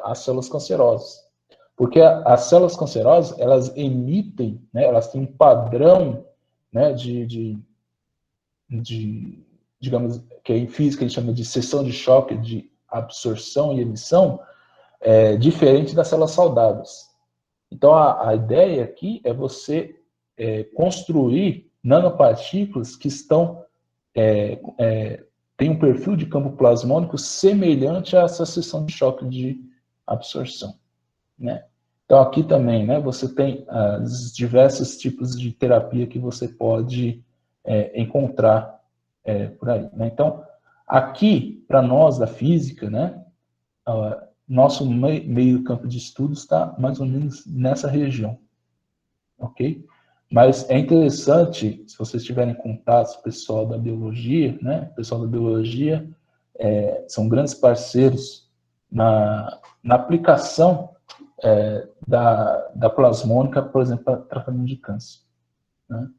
as células cancerosas. Porque as células cancerosas, elas emitem, né, elas têm um padrão, né, digamos, que em física a gente chama de seção de choque, de absorção e emissão, diferente das células saudáveis. Então, a ideia aqui é você construir nanopartículas que têm um perfil de campo plasmônico semelhante a essa seção de choque de absorção, né? Então, aqui também, né, você tem os diversos tipos de terapia que você pode encontrar por aí, né? Então, aqui, para nós da física, né, nosso meio campo de estudo está mais ou menos nessa região, ok? Mas é interessante, se vocês tiverem contato com o pessoal da biologia, né, o pessoal da biologia são grandes parceiros na aplicação da plasmônica, por exemplo, para tratamento de câncer, né?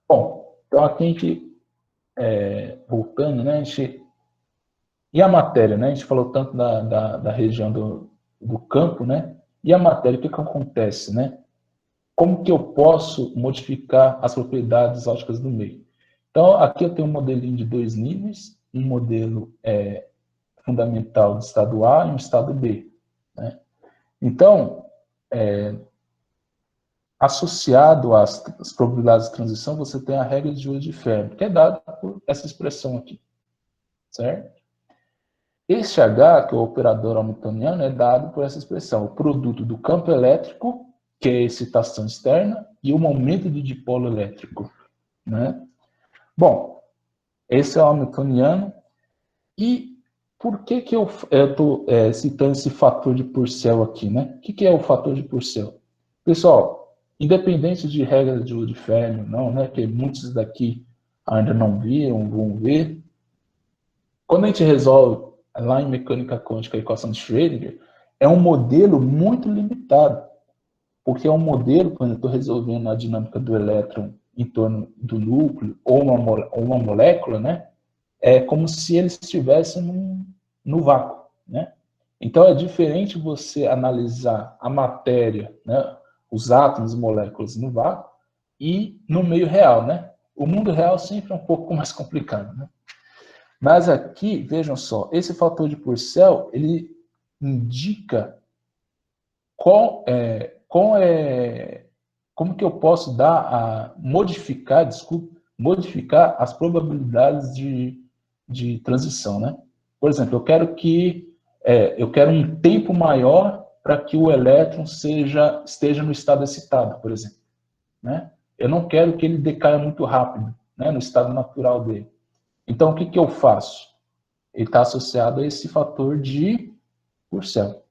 Bom, então aqui a gente, voltando, né, e a matéria, né, a gente falou tanto da região do campo, né, e a matéria, o que acontece, né? Como que eu posso modificar as propriedades ópticas do meio? Então, aqui eu tenho um modelinho de 2 níveis, um modelo fundamental de estado A e um estado B, né? Então, associado às probabilidades de transição, você tem a regra de Joule de Fermi, que é dada por essa expressão aqui, certo? Este H, que é o operador hamiltoniano, é dado por essa expressão, o produto do campo elétrico, que é a excitação externa, e o momento do dipolo elétrico, né? Bom, Esse é o hamiltoniano. E por que que eu estou citando esse fator de Purcell aqui, né? O que é o fator de Purcell? Pessoal, independente de regra de Woodford, não, né? Que muitos daqui ainda não viram, vão ver. Quando a gente resolve lá em mecânica quântica a equação de Schrödinger, é um modelo muito limitado, porque é um modelo, quando eu estou resolvendo a dinâmica do elétron em torno do núcleo ou uma molécula, né? É como se ele estivesse no vácuo, né? Então é diferente você analisar a matéria, né, os átomos e moléculas no vácuo e no meio real, né? O mundo real sempre é um pouco mais complicado, né? Mas aqui, vejam só, esse fator de Purcell, ele indica como que eu posso modificar as probabilidades de transição, né? Por exemplo, eu quero um tempo maior para que o elétron esteja no estado excitado, por exemplo, né? Eu não quero que ele decaia muito rápido, né, no estado natural dele. Então, o que que eu faço? Ele está associado a esse fator de Purcell.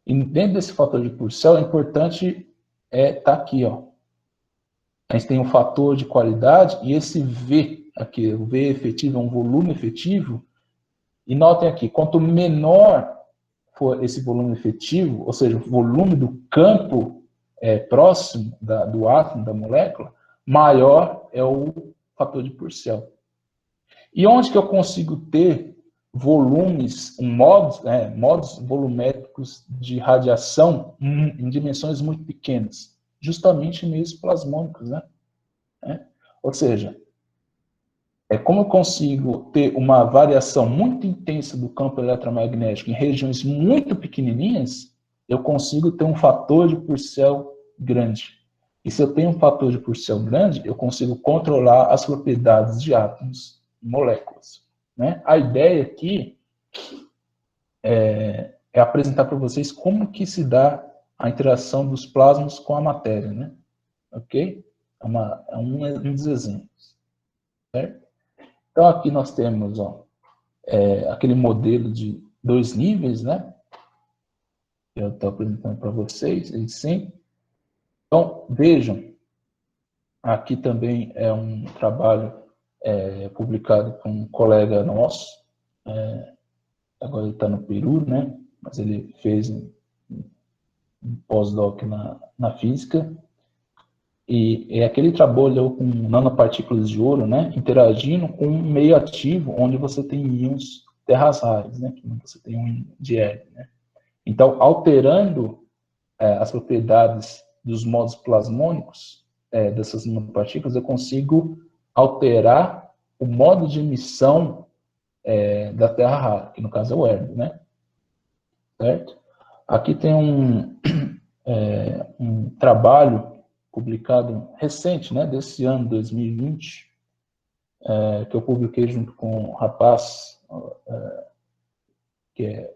E dentro desse fator de Purcell, é importante tá aqui, ó. A gente tem um fator de qualidade e esse V aqui, o V efetivo é um volume efetivo. E notem aqui, quanto menor for esse volume efetivo, ou seja, o volume do campo próximo do átomo, da molécula, maior é o fator de Purcell. E onde que eu consigo ter modos volumétricos de radiação em dimensões muito pequenas? Justamente em meios plasmônicos, né? Ou seja, como eu consigo ter uma variação muito intensa do campo eletromagnético em regiões muito pequenininhas, eu consigo ter um fator de Purcell grande. E se eu tenho um fator de Purcell grande, eu consigo controlar as propriedades de átomos e moléculas, né? A ideia aqui é apresentar para vocês como que se dá a interação dos plasmas com a matéria, né? Ok? Um dos exemplos, certo? Então, aqui nós temos aquele modelo de 2 níveis, né? Eu estou apresentando para vocês, ele sim. Então, vejam, aqui também é um trabalho publicado por um colega nosso, agora ele está no Peru, né? Mas ele fez um pós-doc na física, e aquele trabalhou com nanopartículas de ouro, né? Interagindo com um meio ativo, onde você tem íons terras raras, né? Que você tem um de hélio, né? Então, alterando as propriedades dos modos plasmônicos dessas nanopartículas, eu consigo alterar o modo de emissão da terra rara, que no caso é o hélio, né? Certo? Aqui tem um trabalho publicado recente, né, desse ano, 2020, que eu publiquei junto com um rapaz que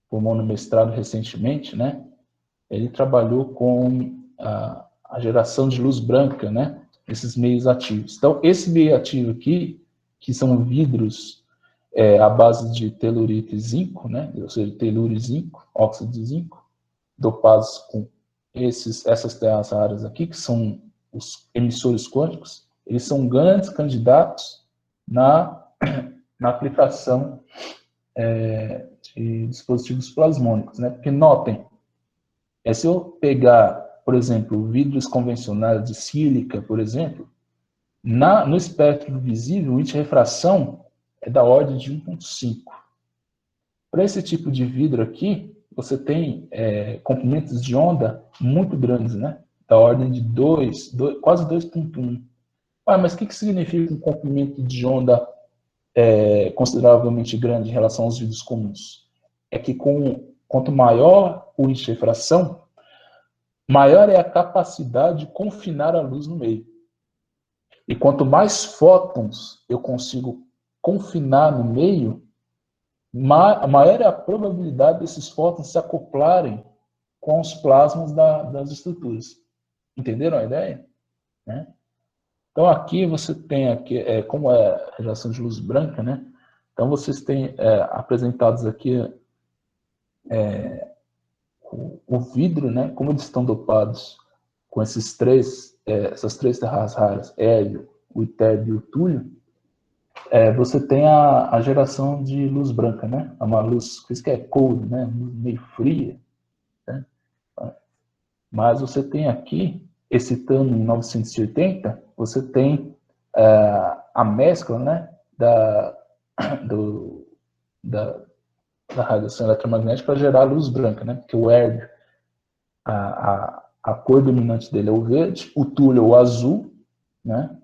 formou no mestrado recentemente, né? Ele trabalhou com a geração de luz branca, né? Esses meios ativos. Então, esse meio ativo aqui, que são vidros à base de telurito e zinco, né? Ou seja, telúrio e zinco, óxido de zinco, dopados com essas terras raras aqui, que são os emissores quânticos, eles são grandes candidatos na aplicação de dispositivos plasmônicos, né? Porque notem, se eu pegar, por exemplo, vidros convencionais de sílica, por exemplo, no espectro visível, o índice de refração é da ordem de 1,5. Para esse tipo de vidro aqui, você tem comprimentos de onda muito grandes, né? Da ordem de quase 2,1. Mas o que significa um comprimento de onda consideravelmente grande em relação aos vidros comuns? É que quanto maior o índice de refração, maior é a capacidade de confinar a luz no meio. E quanto mais fótons eu consigo confinar no meio, maior é a probabilidade desses fótons se acoplarem com os plasmas das estruturas. Entenderam a ideia? Né? Então, aqui você tem, aqui, como é radiação de luz branca, né? Então, vocês têm apresentados aqui o vidro, né? Como eles estão dopados com essas três terras raras, hélio, o itébio e o túlio, você tem a geração de luz branca, né? É uma luz, por isso que é cold, né? Meio fria, né? Mas você tem aqui, excitando em 980, você tem a mescla, né? Do, da, da radiação eletromagnética para gerar luz branca, né? Porque o hélio, a cor dominante dele é o verde, o túlio é o azul, né?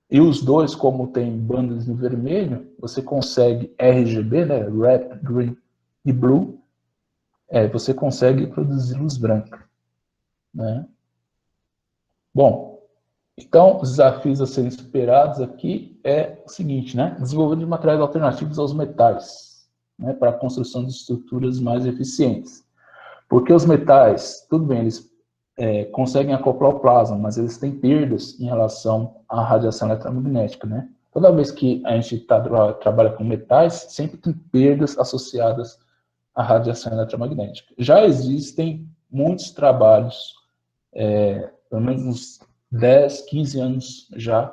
E os dois, como tem bandas em vermelho, você consegue RGB, né? Red, Green e Blue, você consegue produzir luz branca, né? Bom, então os desafios a serem superados aqui é o seguinte, né? Desenvolver de materiais alternativos aos metais, né? Para a construção de estruturas mais eficientes. Porque os metais, tudo bem, eles conseguem acoplar o plasma, mas eles têm perdas em relação à radiação eletromagnética, né? Toda vez que a gente trabalha com metais, sempre tem perdas associadas à radiação eletromagnética. Já existem muitos trabalhos, pelo menos uns 10, 15 anos já,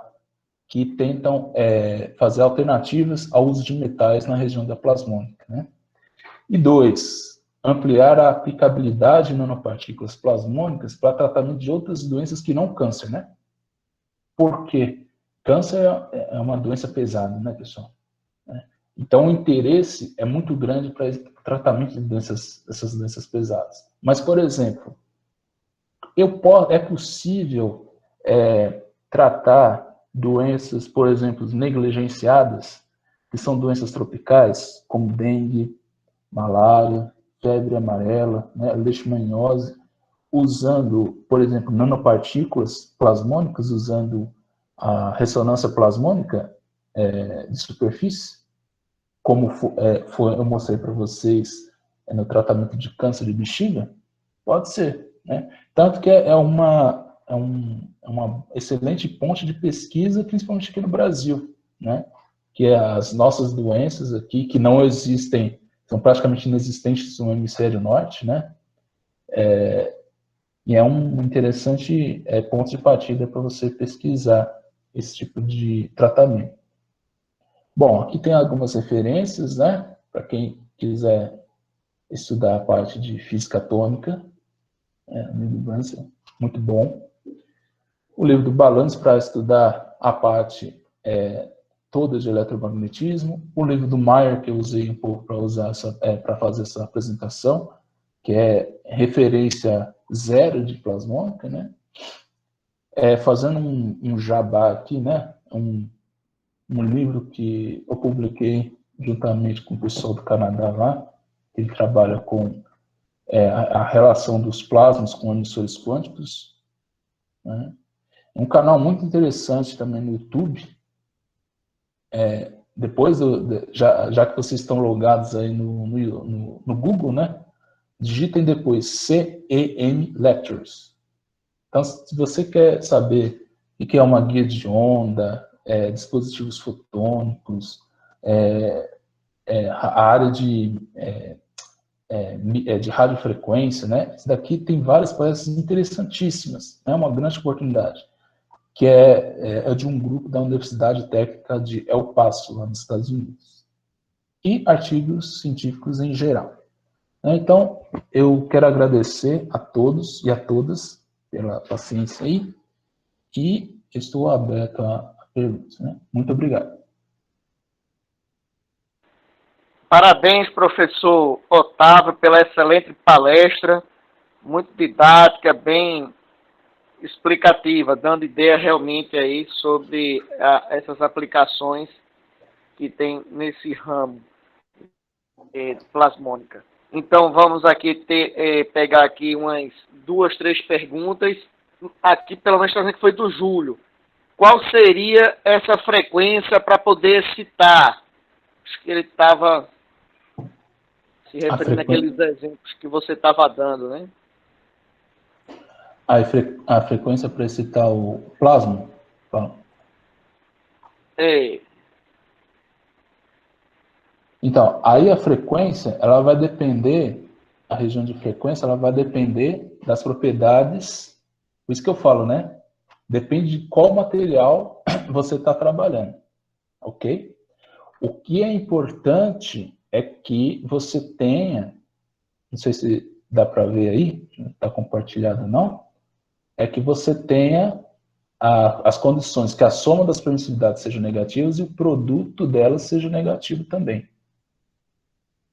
que tentam fazer alternativas ao uso de metais na região da plasmônica, né? E dois, ampliar a aplicabilidade de nanopartículas plasmônicas para tratamento de outras doenças que não câncer, né? Por quê? Câncer é uma doença pesada, né, pessoal? Então, o interesse é muito grande para o tratamento de dessas doenças pesadas. Mas, por exemplo, é possível tratar doenças, por exemplo, negligenciadas, que são doenças tropicais, como dengue, malária, febre amarela, né, leishmaniose, usando, por exemplo, nanopartículas plasmônicas, usando a ressonância plasmônica de superfície, como eu mostrei para vocês no tratamento de câncer de bexiga, pode ser, né? Tanto que é uma excelente ponte de pesquisa, principalmente aqui no Brasil, né? Que é as nossas doenças aqui, que não existem, são praticamente inexistentes no hemisfério norte, né? E é um interessante ponto de partida para você pesquisar esse tipo de tratamento. Bom, aqui tem algumas referências, né? Para quem quiser estudar a parte de física atômica, um livro muito bom. O livro do Balanço para estudar a parte toda de eletromagnetismo. O livro do Mayer, que eu usei um pouco para fazer essa apresentação, que é referência zero de plasmônica, né? Fazendo um jabá aqui, né? Um livro que eu publiquei juntamente com o pessoal do Canadá lá, ele trabalha com a relação dos plasmas com emissores quânticos, né? Um canal muito interessante também no YouTube. Depois, já que vocês estão logados aí no Google, né? Digitem depois CEM Lectures. Então, se você quer saber o que é uma guia de onda, dispositivos fotônicos, a área de radiofrequência, né? Isso daqui tem várias palestras interessantíssimas, é uma grande oportunidade, que é de um grupo da Universidade Técnica de El Paso, lá nos Estados Unidos, e artigos científicos em geral. Então, eu quero agradecer a todos e a todas pela paciência aí, e estou aberto a perguntas, né? Muito obrigado. Parabéns, professor Otávio, pela excelente palestra, muito didática, bem explicativa, dando ideia realmente aí sobre essas aplicações que tem nesse ramo plasmônica. Então vamos aqui pegar aqui umas 2, 3 perguntas. Aqui pelo menos que foi do Júlio. Qual seria essa frequência para poder citar? Acho que ele estava se referindo àqueles exemplos que você estava dando, né? A frequência para excitar o plasma? É, Então, aí a frequência, ela vai depender, a região de frequência, ela vai depender das propriedades, por isso que eu falo, né? Depende de qual material você está trabalhando, ok? O que é importante é que você tenha, não sei se dá para ver aí, está compartilhado ou não, é que você tenha as condições que a soma das permissividades seja negativa e o produto delas seja negativo também,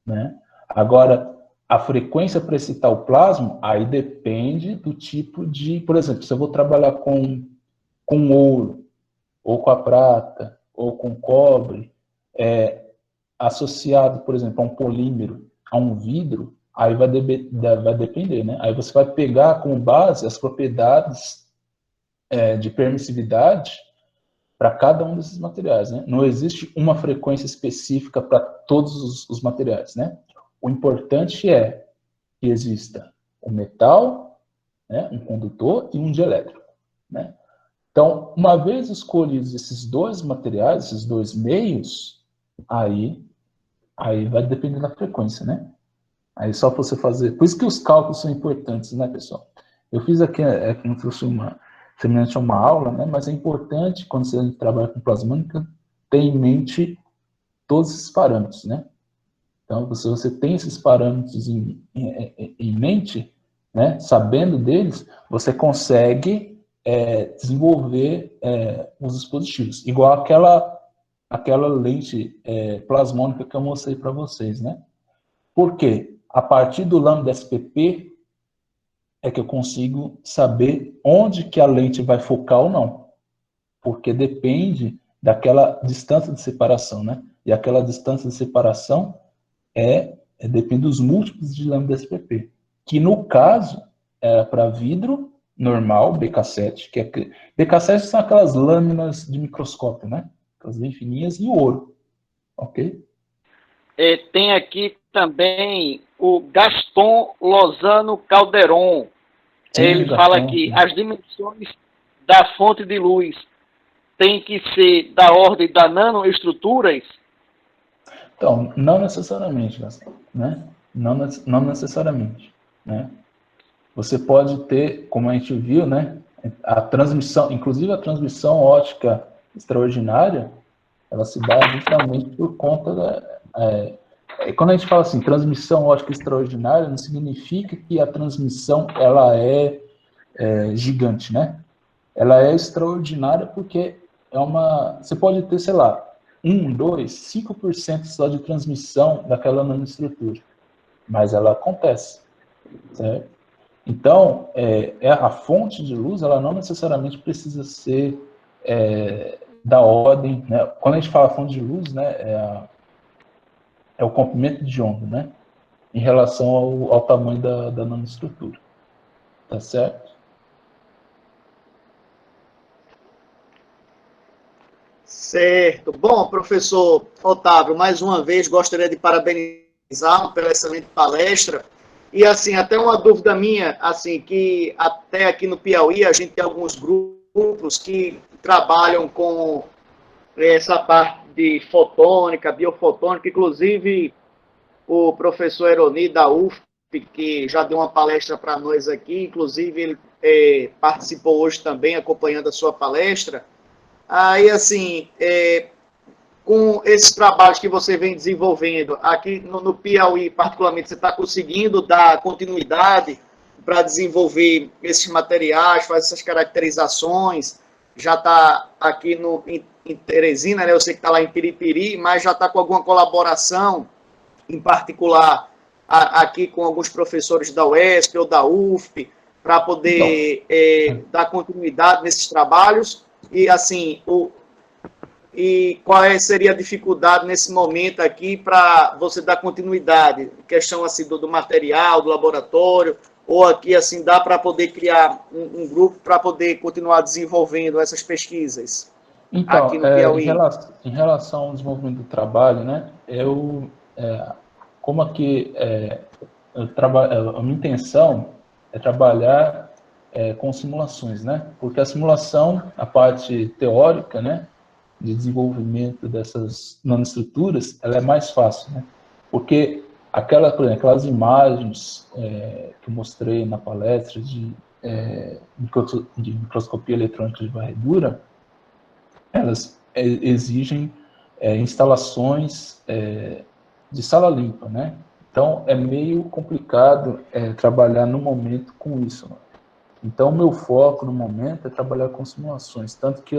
né? Agora, a frequência para esse tal plasma, aí depende do tipo de, por exemplo, se eu vou trabalhar com ouro, ou com a prata, ou com cobre, associado, por exemplo, a um polímero, a um vidro, aí vai depender, né? Aí você vai pegar como base as propriedades de permissividade para cada um desses materiais, né? Não existe uma frequência específica para todos os materiais, né? O importante é que exista um metal, né, um condutor e um dielétrico, né? Então, uma vez escolhidos esses dois materiais, esses dois meios, aí vai depender da frequência, né? Aí só você fazer. Por isso que os cálculos são importantes, né, pessoal? Eu fiz aqui, como se fosse semelhante a uma aula, né? Mas é importante, quando você trabalha com plasmônica, ter em mente todos esses parâmetros, né? Então, se você tem esses parâmetros em mente, né, sabendo deles, você consegue desenvolver os dispositivos. Igual aquela lente plasmônica que eu mostrei para vocês, né? Por quê? A partir do lambda SPP é que eu consigo saber onde que a lente vai focar ou não. Porque depende daquela distância de separação, né? E aquela distância de separação depende dos múltiplos de lambda SPP. Que no caso, é para vidro normal, BK7, BK7 são aquelas lâminas de microscópio, né? Aquelas bem fininhas, e o ouro, ok? tem aqui também o Gaston Lozano Calderon. Sim, Ele fala Gastão. que as dimensões da fonte de luz têm que ser da ordem da nanoestruturas. Então, não necessariamente, Gastão, né? Não necessariamente, né? Você pode ter, como a gente viu, né? A transmissão, inclusive a transmissão ótica extraordinária, ela se dá justamente por conta quando a gente fala assim, transmissão ótica extraordinária, não significa que a transmissão ela gigante, né? Ela é extraordinária porque você pode ter, sei lá, 1, 2, 5% só de transmissão daquela nanoestrutura, mas ela acontece, certo? Então, a fonte de luz, ela não necessariamente precisa ser da ordem, né? Quando a gente fala fonte de luz, né, é o comprimento de onda, né? Em relação ao tamanho da nanoestrutura, tá certo? Certo. Bom, professor Otávio, mais uma vez gostaria de parabenizá-lo pela excelente palestra. E, assim, até uma dúvida minha, assim, que até aqui no Piauí a gente tem alguns grupos que trabalham com essa parte de fotônica, biofotônica, inclusive o professor Eroni da UFP, que já deu uma palestra para nós aqui, inclusive ele participou hoje também, acompanhando a sua palestra. Aí, assim, com esses trabalhos que você vem desenvolvendo aqui no Piauí, particularmente, você está conseguindo dar continuidade para desenvolver esses materiais, fazer essas caracterizações? Já está aqui em Teresina, né? Eu sei que está lá em Piripiri, mas já está com alguma colaboração, em particular aqui com alguns professores da UESP ou da UFP, para poder dar continuidade nesses trabalhos? E, assim, e qual seria a dificuldade nesse momento aqui para você dar continuidade? Questão assim do material, do laboratório, ou aqui assim dá para poder criar um grupo para poder continuar desenvolvendo essas pesquisas Então, aqui no Piauí? em relação ao desenvolvimento do trabalho, né, como aqui a minha intenção é trabalhar com simulações, né, porque a simulação, a parte teórica, né, de desenvolvimento dessas nanoestruturas, ela é mais fácil, né? Porque por exemplo, aquelas imagens que eu mostrei na palestra de microscopia eletrônica de varredura, elas exigem instalações de sala limpa, né? Então, é meio complicado trabalhar no momento com isso. Né? Então, meu foco no momento é trabalhar com simulações, tanto que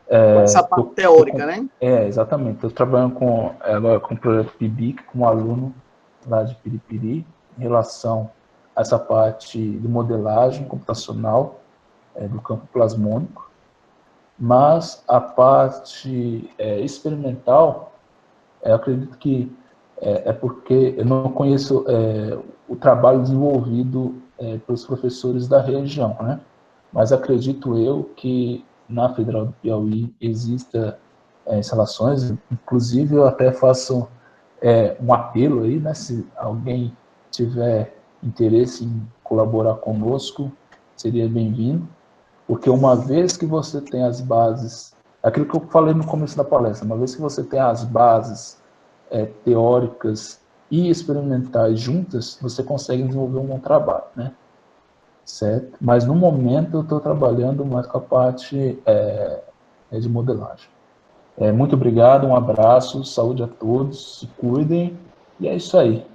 essa parte teórica, né? Exatamente. Estou trabalhando agora com o projeto PIBIC, com um aluno lá de Piripiri, em relação a essa parte de modelagem computacional do campo plasmônico, mas a parte experimental, eu acredito que porque eu não conheço o trabalho desenvolvido pelos professores da região, né? Mas acredito eu que na Federal do Piauí exista instalações, inclusive eu até faço um apelo aí, né? Se alguém tiver interesse em colaborar conosco, seria bem-vindo, porque uma vez que você tem as bases, aquilo que eu falei no começo da palestra, uma vez que você tem as bases teóricas e experimentais juntas, você consegue desenvolver um bom trabalho, né? Certo? Mas no momento eu estou trabalhando mais com a parte de modelagem. Muito obrigado, um abraço, saúde a todos, se cuidem, e é isso aí.